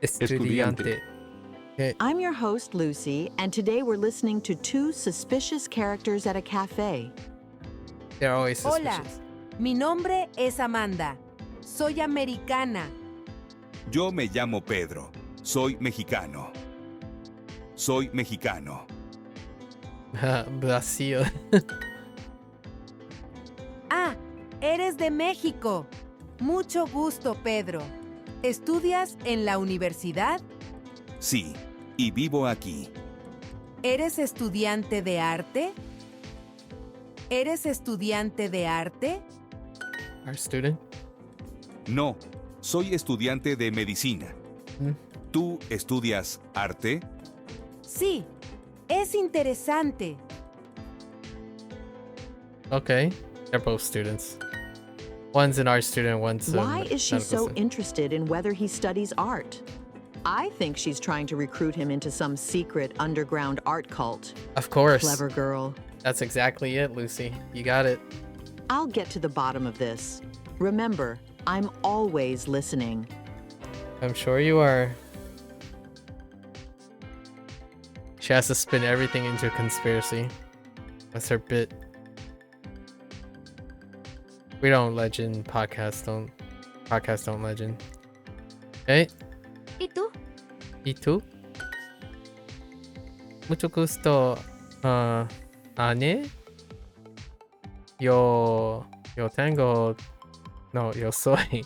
Estudiante. I'm your host, Lucy, and today we're listening to two suspicious characters at a cafe. They're always Hola, suspicious. mi nombre es Amanda. Soy americana. Yo me llamo Pedro. Soy mexicano. Soy mexicano. Brasil. Ah, eres de México. Mucho gusto, Pedro. ¿Estudias en la universidad? Sí, y vivo aquí. ¿Eres estudiante de arte? ¿Eres estudiante de arte? Our student. No, soy estudiante de medicina. ¿Tú estudias arte? Sí, es interesante. Okay. They're both students. One's an art student, one's a Why is she medical so student. interested in whether he studies art? I think she's trying to recruit him into some secret underground art cult. Of course. Clever girl. That's exactly it, Lucy. You got it. I'll get to the bottom of this. Remember, I'm always listening. I'm sure you are. She has to spin everything into a conspiracy. That's her bit. We don't legend. Podcasts don't legend. Okay. ¿Y tú? ¿Y tú? Mucho gusto, Anne. Yo tengo... No, yo soy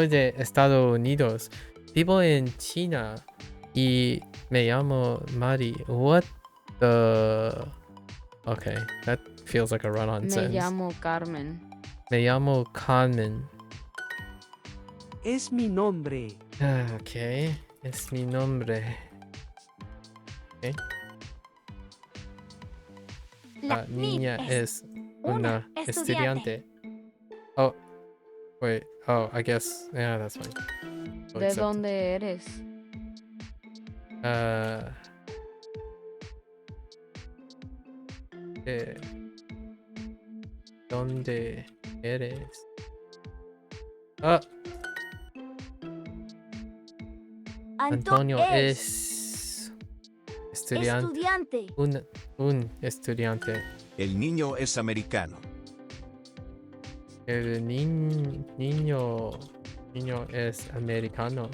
de Estados Unidos. Vivo en China. Y me llamo Mari. What the... Okay, that feels like a run-on Me sentence. llamo Carmen. Me llamo Carmen. Es mi nombre. Okay, es mi nombre. Okay. La niña es una estudiante. Oh, Wait, oh, I guess, yeah, that's fine. I'll ¿De accept it. dónde eres? ¿De dónde eres? Ah, Antonio es estudiante. Un estudiante. El niño es americano. El niño es americano.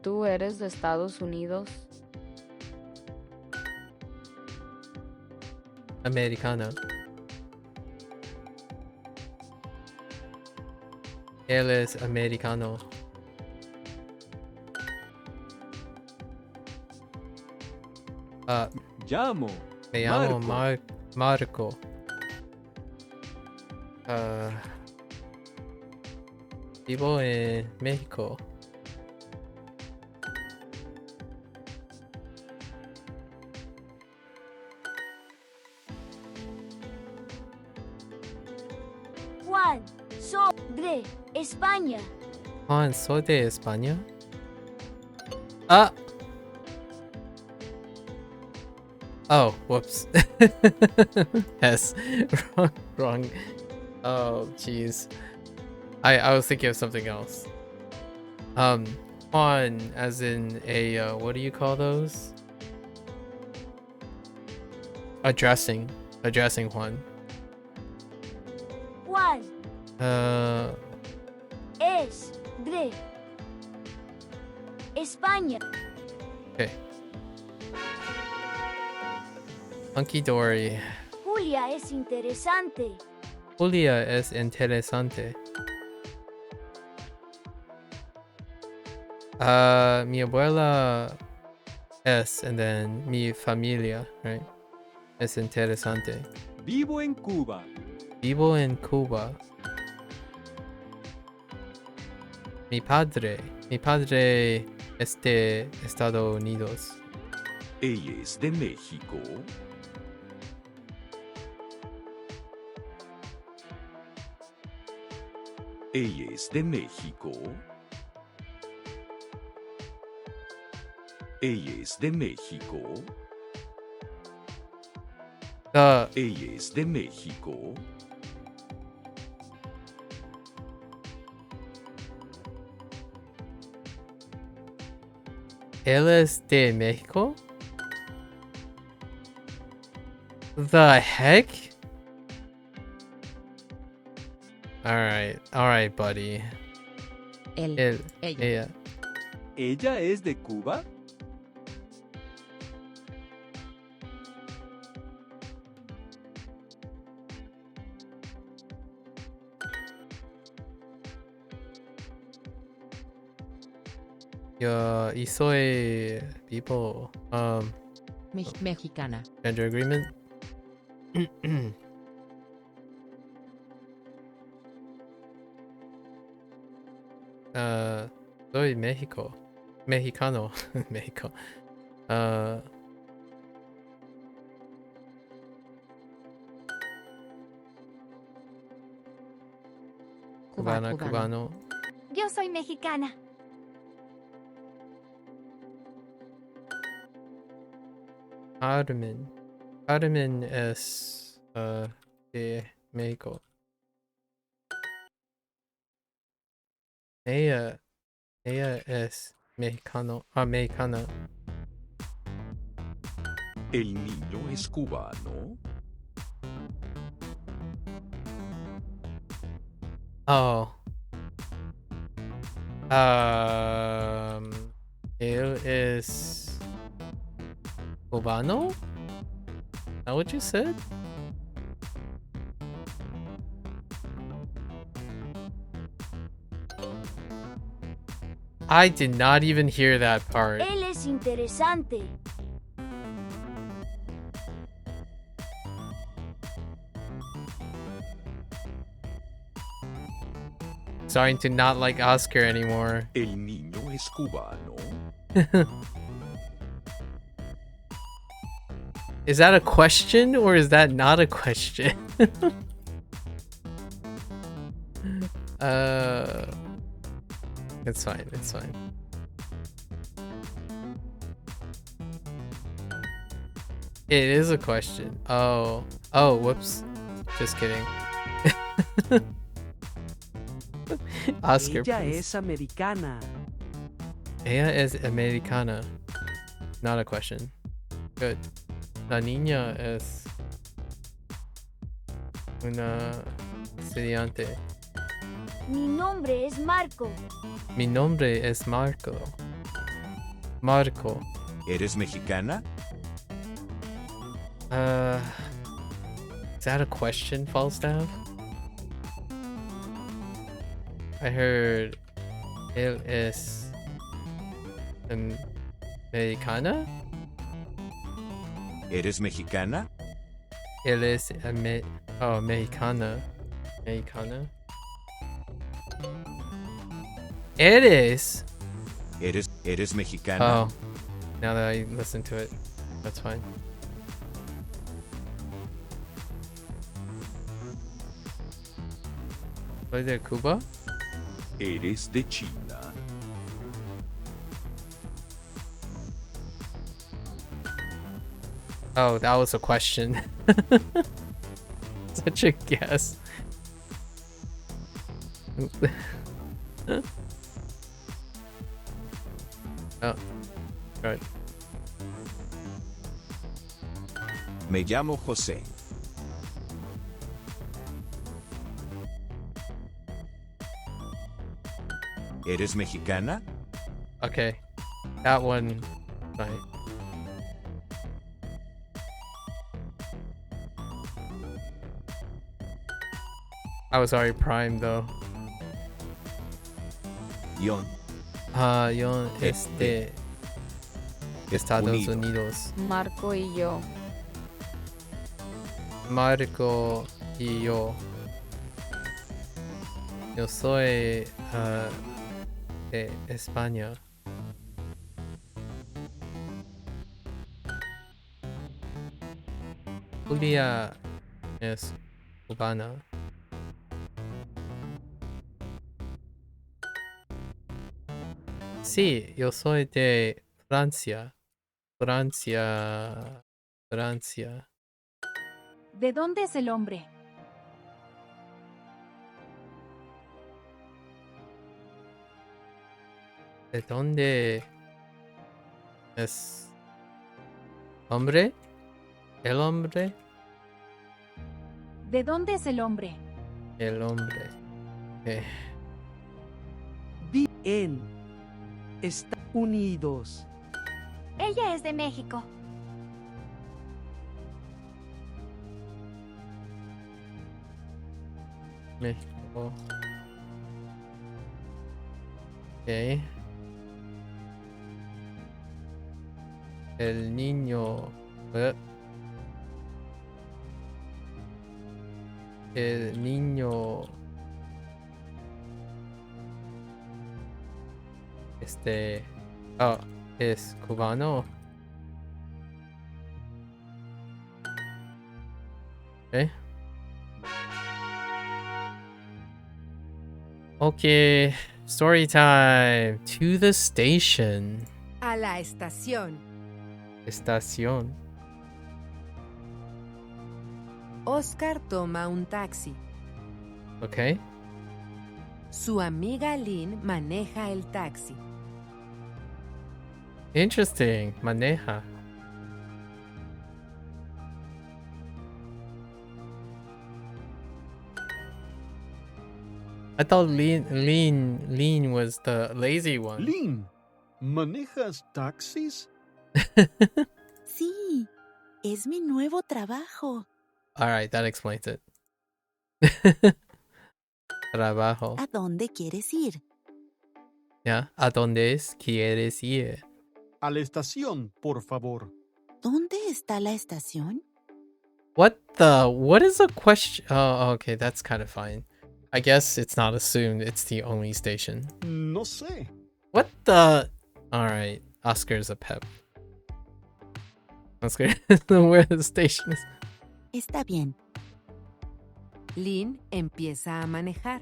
¿Tú eres de Estados Unidos? Americano. Él es americano. Me llamo Marco. Vivo en México. Juan, soy de España. Juan, soy de España. Ah. Oh, whoops. Yes, wrong. Oh, jeez. I was thinking of something else. Juan, as in a what do you call those? Addressing Juan. Juan es de España. Okay. Hunky dory. Julia es interesante. Julia es interesante. Mi abuela es, and then mi familia, right? Es interesante. Vivo en Cuba. Vivo en Cuba. Mi padre es de Estados Unidos. Ella es de México. Ella es de México. Ella es de México. Ella es de México. Él es de México? The heck? Alright, buddy. Ella. ¿Ella es de Cuba? Y soy people Mexicana. gender agreement. Soy mexicano. México. Cubano. Yo soy mexicana. Carmen es de México. Ella es mexicana. El niño es cubano. Oh. Él es cubano? Is that what you said? I did not even hear that part. Él es interesante. Starting to not like Oscar anymore. El niño es cubano. Is that a question or is that not a question? It's fine. It's fine. It is a question. Oh, whoops. Just kidding. Oscar, Ella please. es americana. Ella es americana. Not a question. Good. La niña es una estudiante. Mi nombre es Marco. Mi nombre es Marco. Marco. ¿Eres mexicana? Is that a question, Falstaff? I heard él es americana. ¿Eres mexicana? Él es mexicana. Mexicana. Eres mexicana? Oh, now that I listen to it, that's fine. ¿Soy de Cuba? Eres de China. Oh, that was a question. Such a guess. Oh, right. Me llamo José. ¿Eres mexicana? Okay, that one. Right. I was already primed though. Yon. Yo es de Estados Unidos. Marco y yo. Marco y yo. Yo soy de España. Julia es cubana. Sí, yo soy de Francia. Francia. ¿De dónde es el hombre? ¿De dónde es hombre? ¿El hombre? ¿De dónde es el hombre? El hombre. Vive en Estados Unidos. Ella es de México. México. Ok. El niño. El niño. Oh, es cubano. Okay, story time. To the station. A la estación. Estación. Oscar toma un taxi. Okay. Su amiga Lynn maneja el taxi. Interesting. Maneja. I thought Lean was the lazy one. Lynn, ¿manejas taxis? Sí, es mi nuevo trabajo. Alright, that explains it. Trabajo. ¿A dónde quieres ir? Yeah. ¿A dónde quieres ir? A la estación, por favor. ¿Dónde está la estación? What is a question? Oh, okay, that's kind of fine. I guess it's not assumed it's the only station. No sé. What the? Alright, Oscar's a pep. Oscar, where the station is. Está bien. Lynn empieza a manejar.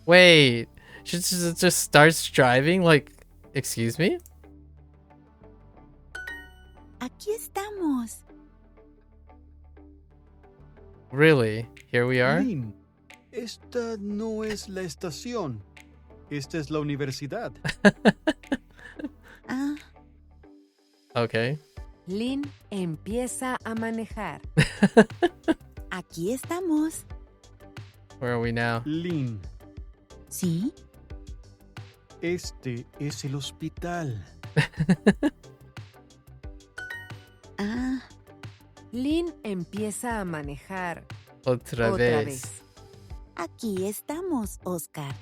Wait, she just starts driving like, excuse me? Aquí estamos. Really? Here we are? Lynn, esta no es la estación. Esta es la universidad. Ah, Okay. Lynn empieza a manejar. aquí estamos. Where are we now? Lynn, ¿Sí? este es el hospital. Ah, Lynn empieza a manejar. Otra vez. aquí estamos, Oscar.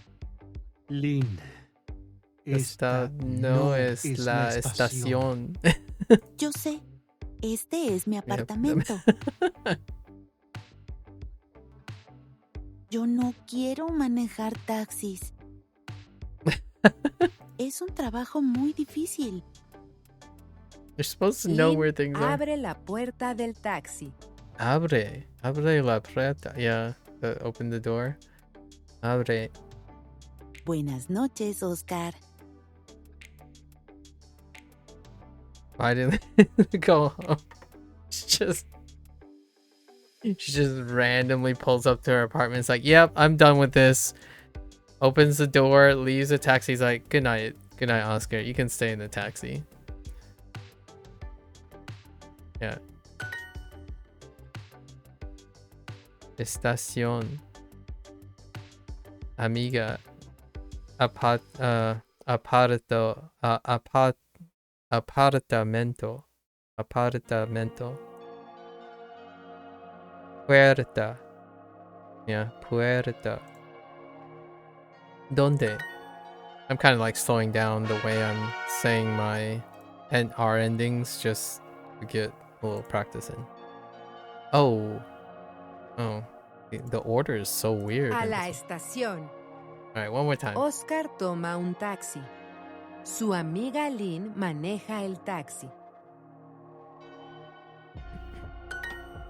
Lynn, Esta no es la estación. Yo sé. Este es mi apartamento. Yo no quiero manejar taxis. Es un trabajo muy difícil. You're supposed to know Lynn where things are. abre la puerta del taxi. Abre la puerta. Yeah, open the door. Abre. Buenas noches, Oscar. Why didn't they go home? She just randomly pulls up to her apartment. It's like, yep, I'm done with this. Opens the door, leaves the taxi. He's like, good night, Oscar. You can stay in the taxi. Yeah. Estación. Amiga. Apartamento. Puerta. Yeah, puerta. ¿Dónde? I'm kind of like slowing down the way I'm saying my R endings just to get a little practice in. Oh. The order is so weird. A la estación. Alright, one more time. Oscar toma un taxi. Su amiga Lynn maneja el taxi.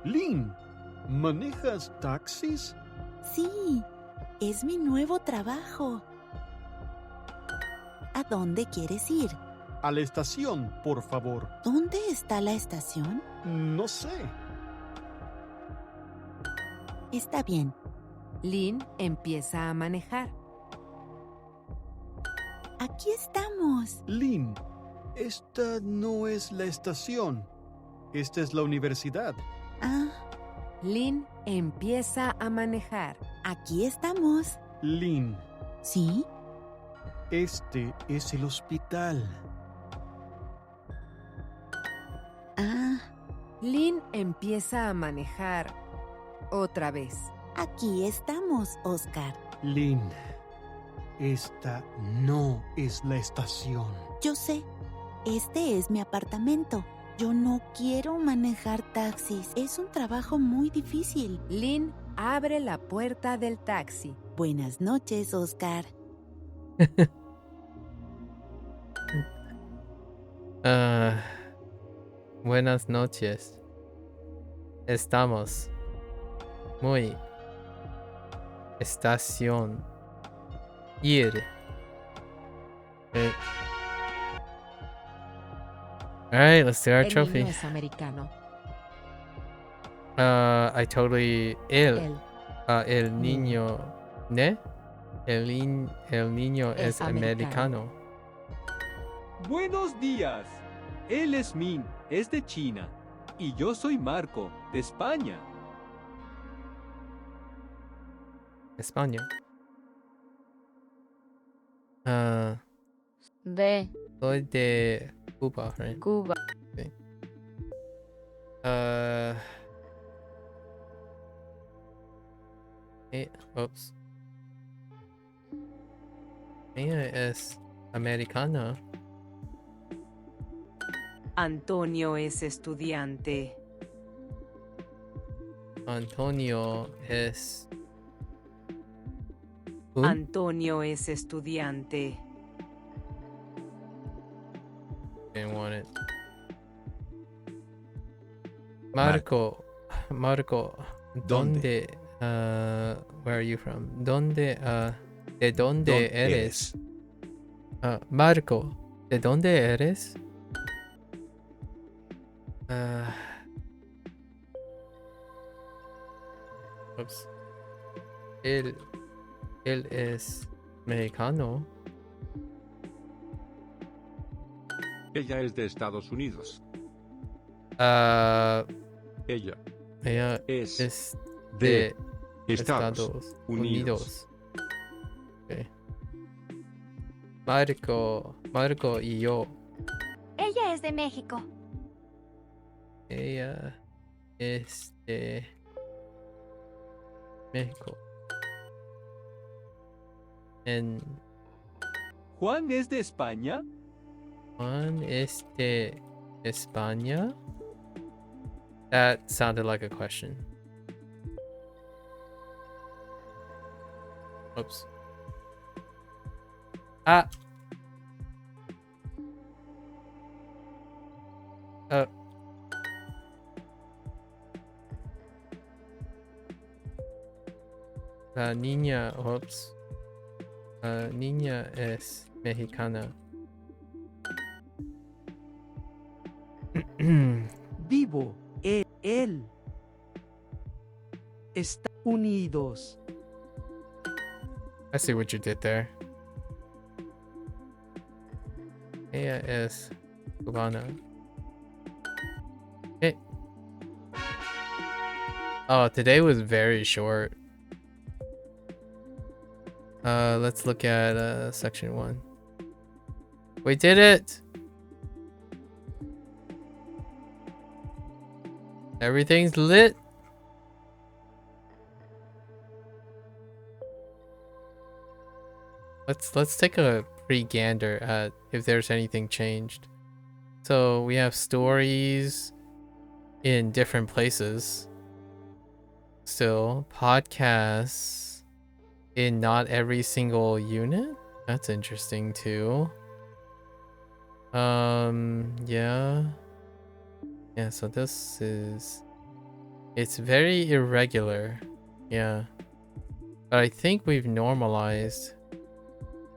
Lynn, ¿manejas taxis? Sí, es mi nuevo trabajo. ¿A dónde quieres ir? A la estación, por favor. ¿Dónde está la estación? No sé. Está bien. Lynn empieza a manejar. Aquí estamos. Lynn, esta no es la estación. Esta es la universidad. Ah, Lynn empieza a manejar. aquí estamos. Lynn, ¿Sí? este es el hospital. Ah, Lynn empieza a manejar. Otra vez. aquí estamos, Oscar. Lynn, esta no es la estación. Yo sé. Este es mi apartamento. Yo no quiero manejar taxis. Es un trabajo muy difícil. Lynn abre la puerta del taxi. Buenas noches, Oscar. Buenas noches. Estamos muy estación ir. Okay. Alright, let's do our El trophy. niño es americano. I totally el niño ¿ne? El niño es americano. Buenos días. Él es Min, es de China. Y yo soy Marco, de España. España. Soy de Cuba, right? Cuba. Okay. Oops. Ella es americana. Antonio es estudiante. Antonio es... Antonio es estudiante. Didn't want it. Marco, ¿dónde? Where are you from? ¿Dónde ¿De dónde eres? Marco, ¿de dónde eres? Ups. Él es mexicano. Ella es de Estados Unidos. Ella es de Estados Unidos. Okay. Marco y yo. Ella es de México. Ella es de México. ¿Juan es de España? Juan es de España? That sounded like a question. Oops. La niña, oops. La niña es mexicana. Vivo en él. Estados Unidos. I see what you did there. Ella es cubana. Hey. Oh, today was very short. Let's look at section 1. We did it! Everything's lit. Let's take a pre-gander at if there's anything changed. So we have stories in different places. Still, podcasts in not every single unit. That's interesting too. Yeah. Yeah, so this is... It's very irregular. Yeah. But I think we've normalized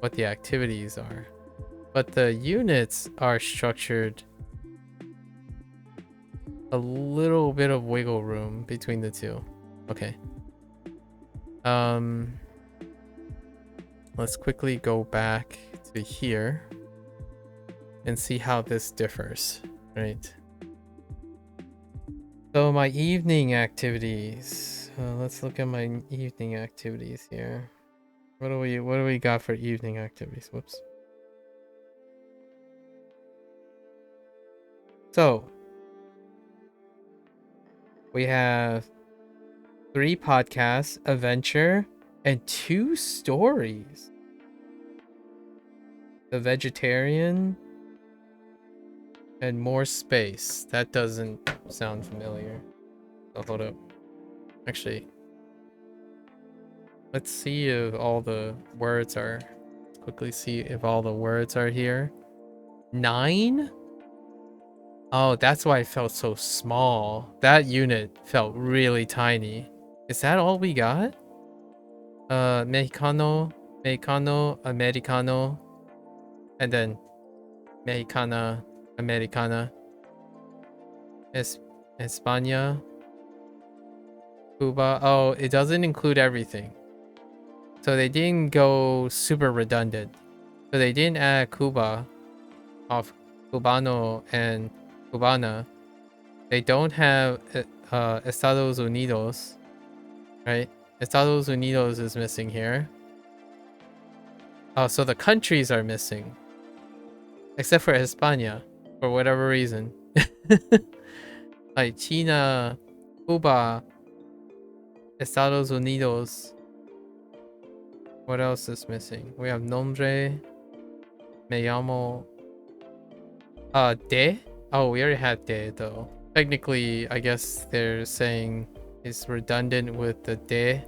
what the activities are. But the units are structured a little bit of wiggle room between the two. Okay. Let's quickly go back to here and see how this differs, right? So my evening activities. Let's look at my evening activities here. What do we got for evening activities? Whoops. So we have 3 podcasts, a venture, and 2 stories. The vegetarian and more space. That doesn't sound familiar. Oh, hold up. Actually, let's see if all the words are... Let's quickly see if all the words are here. 9? Oh, that's why it felt so small. That unit felt really tiny. Is that all we got? Mexicano, Americano, and then Mexicana, Americana, España, Cuba. Oh, it doesn't include everything. So they didn't go super redundant. So they didn't add Cuba off Cubano and Cubana. They don't have Estados Unidos, right? Estados Unidos is missing here. Oh, so the countries are missing. Except for España, for whatever reason. Like China, Cuba, Estados Unidos. What else is missing? We have nombre, me llamo. De? Oh, we already had de though. Technically, I guess they're saying it's redundant with the de.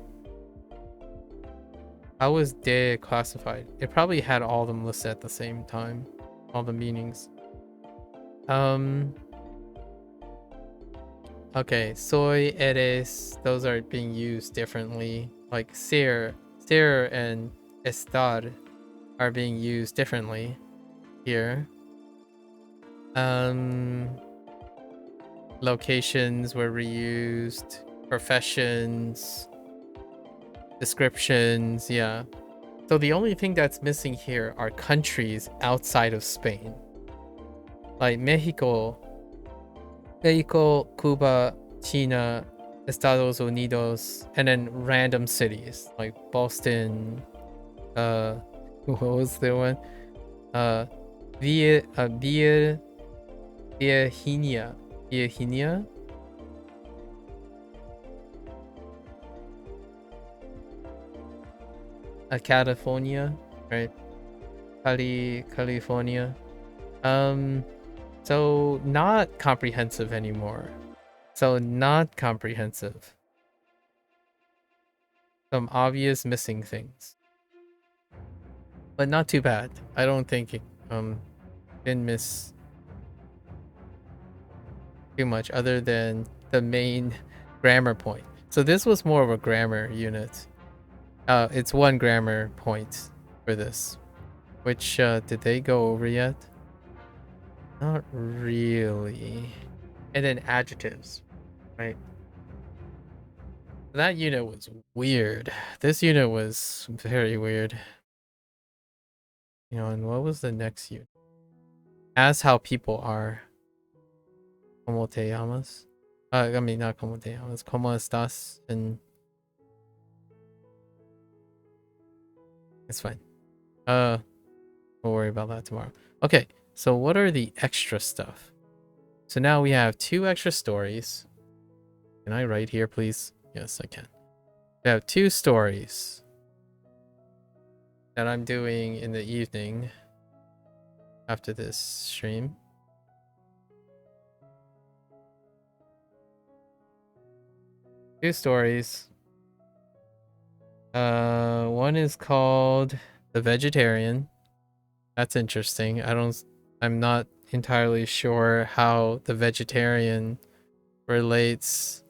How was de classified? It probably had all of them listed at the same time. All the meanings. Okay, soy, eres, those are being used differently. Like ser and estar are being used differently here. Locations were reused, professions, descriptions, yeah. So the only thing that's missing here are countries outside of Spain. Like Mexico, Cuba, China, Estados Unidos, and then random cities like Boston, what was the one? Virginia. California, right? California. So not comprehensive anymore. So not comprehensive. Some obvious missing things. But not too bad. I don't think it didn't miss too much other than the main grammar point. So this was more of a grammar unit. It's one grammar point for this. Which did they go over yet? Not really. And then adjectives, right? That unit was weird. This unit was very weird. You know, and what was the next unit? As how people are. ¿Cómo te llamas? I mean, not ¿cómo te llamas? ¿Cómo estás? And it's fine. We'll worry about that tomorrow. Okay, so what are the extra stuff? So now we have 2 extra stories. Can I write here, please? Yes, I can. We have 2 stories that I'm doing in the evening after this stream. Two stories. One is called The Vegetarian. That's interesting. I'm not entirely sure how the vegetarian relates.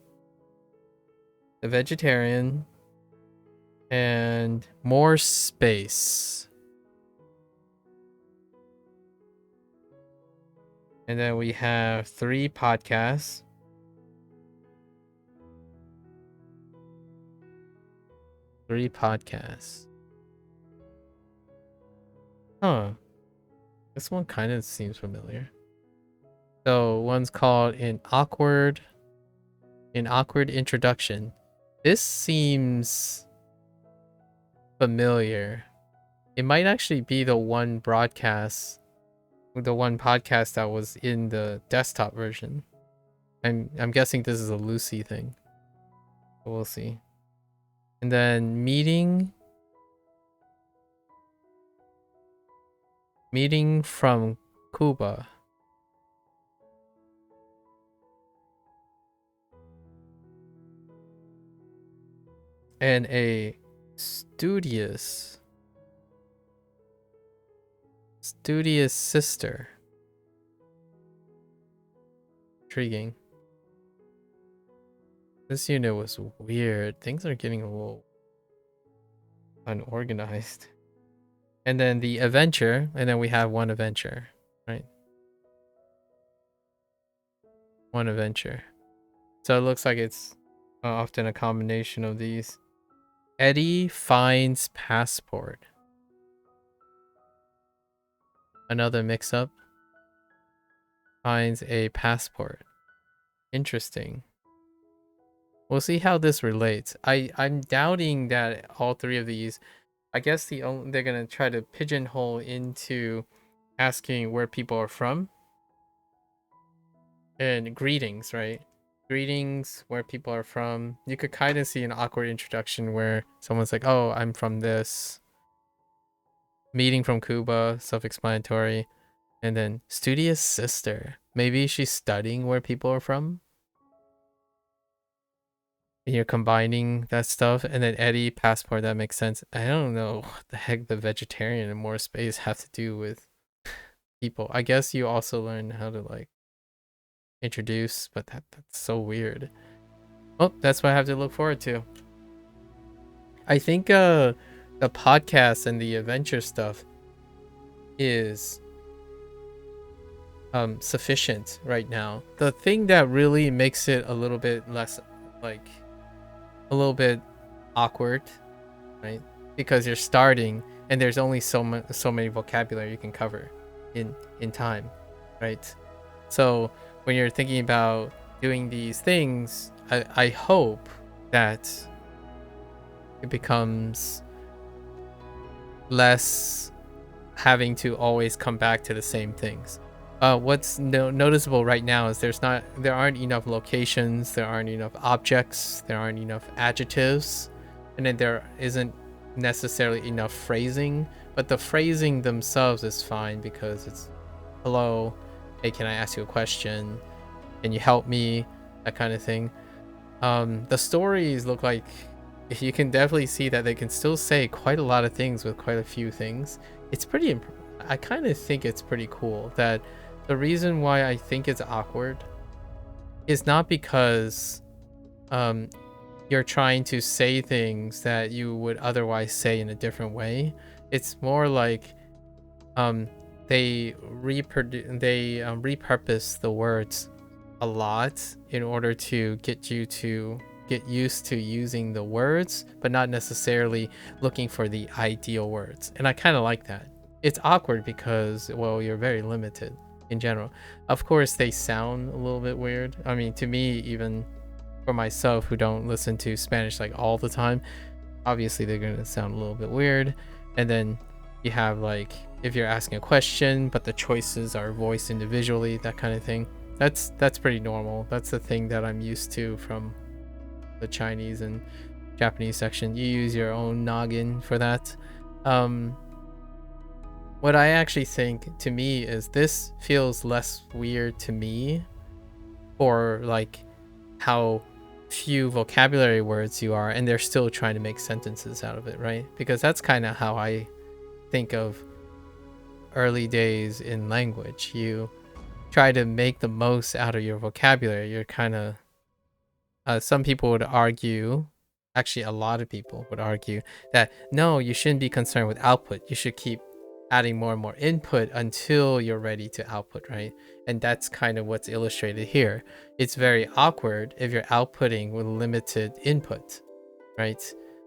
The vegetarian and more space. And then we have 3 podcasts. Huh. This one kind of seems familiar. So one's called An Awkward Introduction. This seems familiar. It might actually be the one podcast that was in the desktop version. I'm guessing this is a Lucy thing. But we'll see. And then meeting from Cuba. And a studious sister. Intriguing. This unit was weird. Things are getting a little unorganized. And then the adventure, and then we have one adventure, right? One adventure. So it looks like it's often a combination of these. Eddie finds passport. Another mix-up. Finds a passport. Interesting. We'll see how this relates. I'm doubting that all 3 of these, I guess they're gonna try to pigeonhole into asking where people are from. And greetings, right? Greetings, where people are from. You could kind of see an awkward introduction where someone's like, oh, I'm from this. Meeting from Cuba, self-explanatory. And then studious sister. Maybe she's studying where people are from. And you're combining that stuff. And then Eddie, passport, that makes sense. I don't know what the heck the vegetarian and more space have to do with people. I guess you also learn how to like introduce, but that's so weird. Oh, that's what I have to look forward to. I think the podcast and the adventure stuff is sufficient right now. The thing that really makes it a little bit less, like, a little bit awkward, right? Because you're starting and there's only so many vocabulary you can cover in time, right? So when you're thinking about doing these things, I hope that it becomes less having to always come back to the same things. What's noticeable right now is there aren't enough locations, there aren't enough objects, there aren't enough adjectives, and then there isn't necessarily enough phrasing. But the phrasing themselves is fine because it's hello, hey, can I ask you a question? Can you help me? That kind of thing. The stories look like you can definitely see that they can still say quite a lot of things with quite a few things. It's pretty I kind of think it's pretty cool that the reason why I think it's awkward is not because you're trying to say things that you would otherwise say in a different way. It's more like they repurpose the words a lot in order to get you to get used to using the words, but not necessarily looking for the ideal words. And I kind of like that. It's awkward because, well, you're very limited in general. Of course, they sound a little bit weird. I mean, to me, even for myself who don't listen to Spanish like all the time, obviously they're going to sound a little bit weird. And then you have, like, if you're asking a question but the choices are voiced individually, that kind of thing, that's pretty normal. That's the thing that I'm used to from the Chinese and Japanese section. You use your own noggin for that. What I actually think, to me, is this feels less weird to me for, like, how few vocabulary words you are, and they're still trying to make sentences out of it, right? Because that's kind of how I think of early days in language. You try to make the most out of your vocabulary. You're kind of some people would argue, actually a lot of people would argue, that no, you shouldn't be concerned with output. You should keep adding more and more input until you're ready to output, right? And that's kind of what's illustrated here. It's very awkward if you're outputting with limited input, right?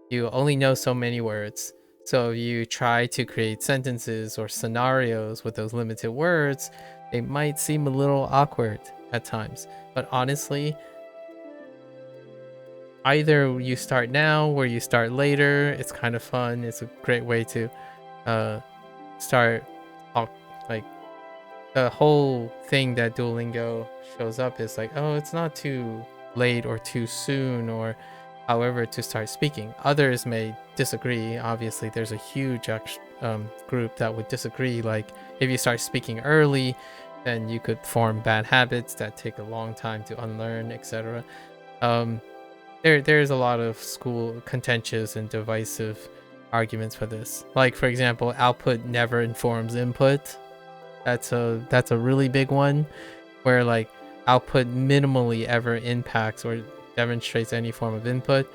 You only know so many words. So if you try to create sentences or scenarios with those limited words, they might seem a little awkward at times. But honestly, either you start now or you start later, it's kind of fun. It's a great way to start, like, the whole thing that Duolingo shows up is like, oh, it's not too late or too soon or however to start speaking. Others may disagree. Obviously, there's a huge group that would disagree. Like, if you start speaking early, then you could form bad habits that take a long time to unlearn, etc. There's a lot of school contentious and divisive arguments for this. Like, for example, output never informs input. That's a really big one, where, like, output minimally ever impacts or demonstrates any form of input.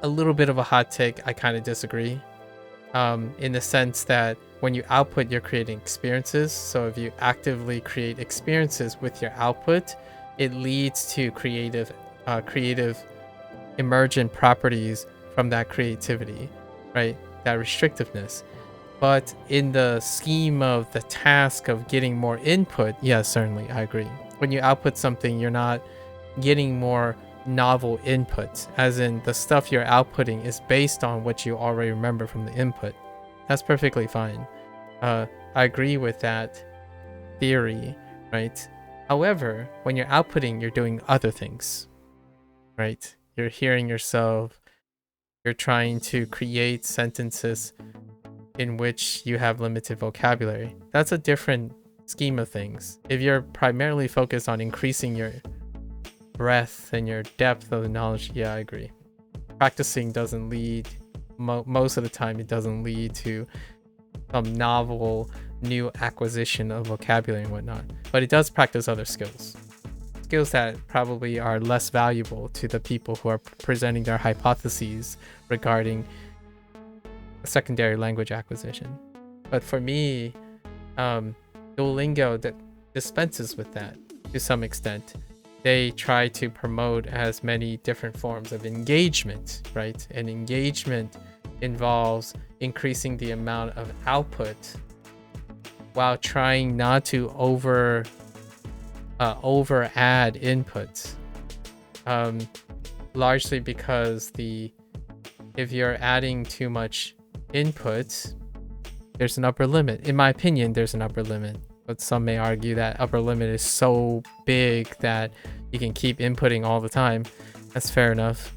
A little bit of a hot take. I kind of disagree, in the sense that when you output, you're creating experiences. So if you actively create experiences with your output, it leads to creative emergent properties from that creativity, right? That restrictiveness. But in the scheme of the task of getting more input, yes, certainly, I agree. When you output something, you're not getting more novel input, as in the stuff you're outputting is based on what you already remember from the input. That's perfectly fine. I agree with that theory, right? However, when you're outputting, you're doing other things, right? You're hearing yourself, you're trying to create sentences in which you have limited vocabulary. That's a different scheme of things. If you're primarily focused on increasing your breadth and your depth of the knowledge, yeah, I agree. Practicing doesn't lead, most of the time, it doesn't lead to some novel new acquisition of vocabulary and whatnot, but it does practice other skills. skills that probably are less valuable to the people who are presenting their hypotheses regarding secondary language acquisition. But for me, Duolingo that dispenses with that to some extent. They try to promote as many different forms of engagement, right? And engagement involves increasing the amount of output while trying not to over add inputs. Largely because if you're adding too much input, there's an upper limit. In my opinion, there's an upper limit. But some may argue that upper limit is so big that you can keep inputting all the time. That's fair enough,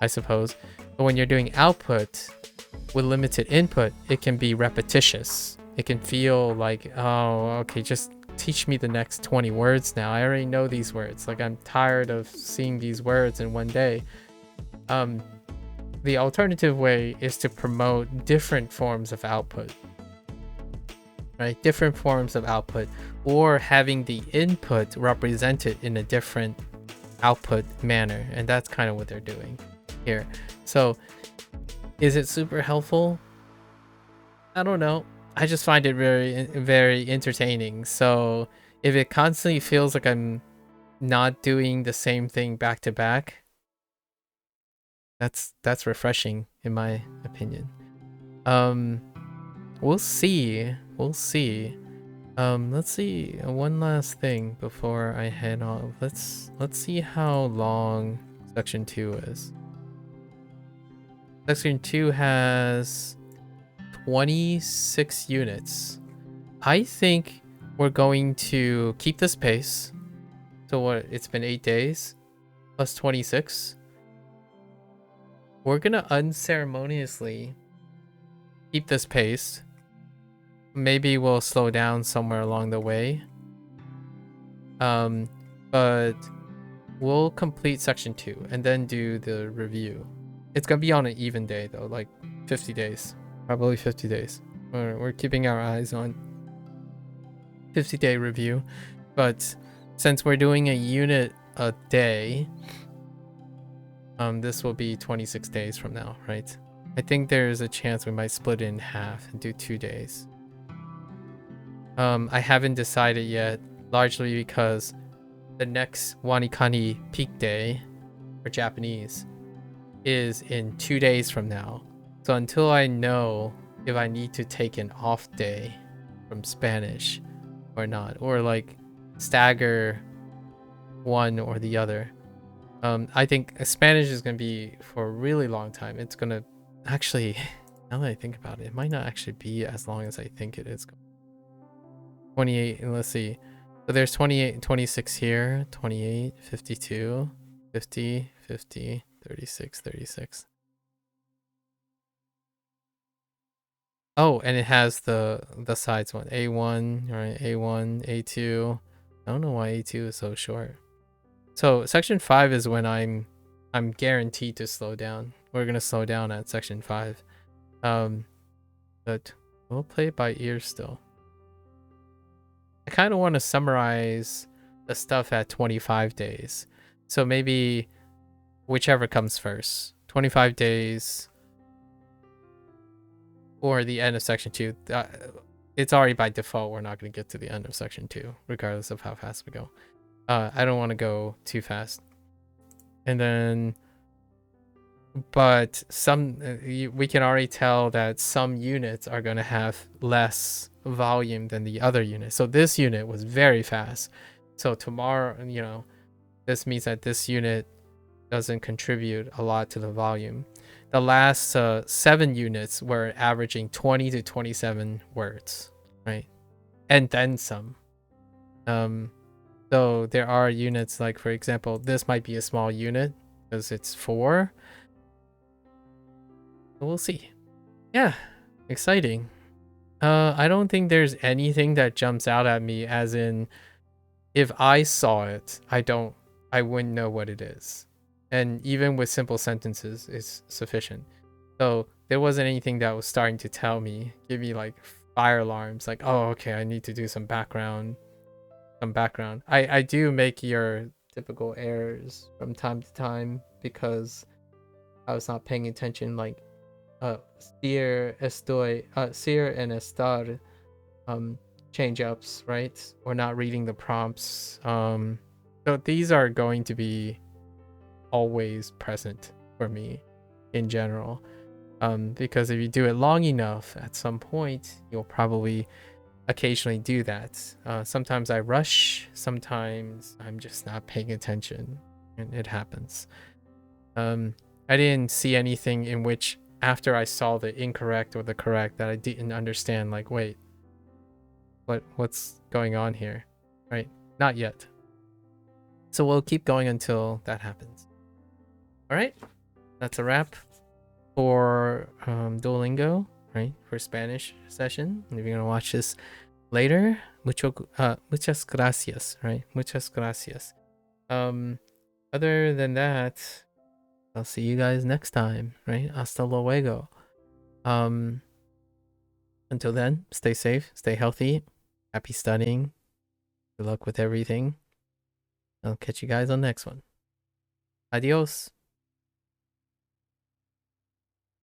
I suppose. But when you're doing output with limited input, it can be repetitious. It can feel like, oh, okay, just teach me the next 20 words now. I already know these words. Like, I'm tired of seeing these words in one day. The alternative way is to promote different forms of output. Right, different forms of output, or having the input represented in a different output manner, and that's kind of what they're doing here. So is it super helpful? I don't know. I just find it very, very entertaining. So if it constantly feels like I'm not doing the same thing back to back, that's refreshing in my opinion. We'll see. Let's see one last thing before I head off. Let's see how long section 2 is. Section 2 has 26 units. I think we're going to keep this pace. So what, it's been 8 days plus 26. We're gonna unceremoniously keep this pace. Maybe we'll slow down somewhere along the way. But we'll complete section 2 and then do the review. It's gonna be on an even day though, like 50 days. Probably 50 days. We're keeping our eyes on 50-day review. But since we're doing a unit a day, this will be 26 days from now, right? I think there's a chance we might split it in half and do 2 days. I haven't decided yet, largely because the next Wanikani peak day for Japanese is in 2 days from now. So until I know if I need to take an off day from Spanish or not, or like stagger one or the other, I think Spanish is going to be for a really long time. It's going to actually, now that I think about it, it might not actually be as long as I think it is. 28, and let's see. So there's 28 and 26 here. 28, 52, 50, 50, 36, 36. Oh, and it has the sides one. A1, right? A1, A2. I don't know why A2 is so short. So section 5 is when I'm guaranteed to slow down. We're gonna slow down at section 5. But we'll play it by ear still. I kind of want to summarize the stuff at 25 days. So maybe whichever comes first. 25 days or the end of section 2. It's already by default we're not going to get to the end of section 2, regardless of how fast we go. I don't want to go too fast. And then, but we can already tell that some units are going to have less volume than the other unit. So this unit was very fast. So tomorrow, this means that this unit doesn't contribute a lot to the volume. The last 7 units were averaging 20 to 27 words, right? And then some. So there are units like, for example, this might be a small unit because it's 4. But we'll see. Yeah, exciting. I don't think there's anything that jumps out at me as in, if I saw it, I wouldn't know what it is. And even with simple sentences, it's sufficient. So there wasn't anything that was starting to give me like fire alarms, like, oh, okay, I need to do some background. I do make your typical errors from time to time because I was not paying attention, like ser and estar change ups, right? Or not reading the prompts. So these are going to be always present for me in general. Because if you do it long enough, at some point you'll probably occasionally do that. Sometimes I rush, sometimes I'm just not paying attention, and it happens. I didn't see anything in which after I saw the incorrect or the correct that I didn't understand, like, wait, what's going on here, right? Not yet. So we'll keep going until that happens. All right, that's a wrap for Duolingo, right? For Spanish session. And if you're gonna watch this later, muchas gracias, right? Muchas gracias. Other than that, I'll see you guys next time, right? Hasta luego. Until then, stay safe, stay healthy, happy studying, good luck with everything. I'll catch you guys on the next one. Adios.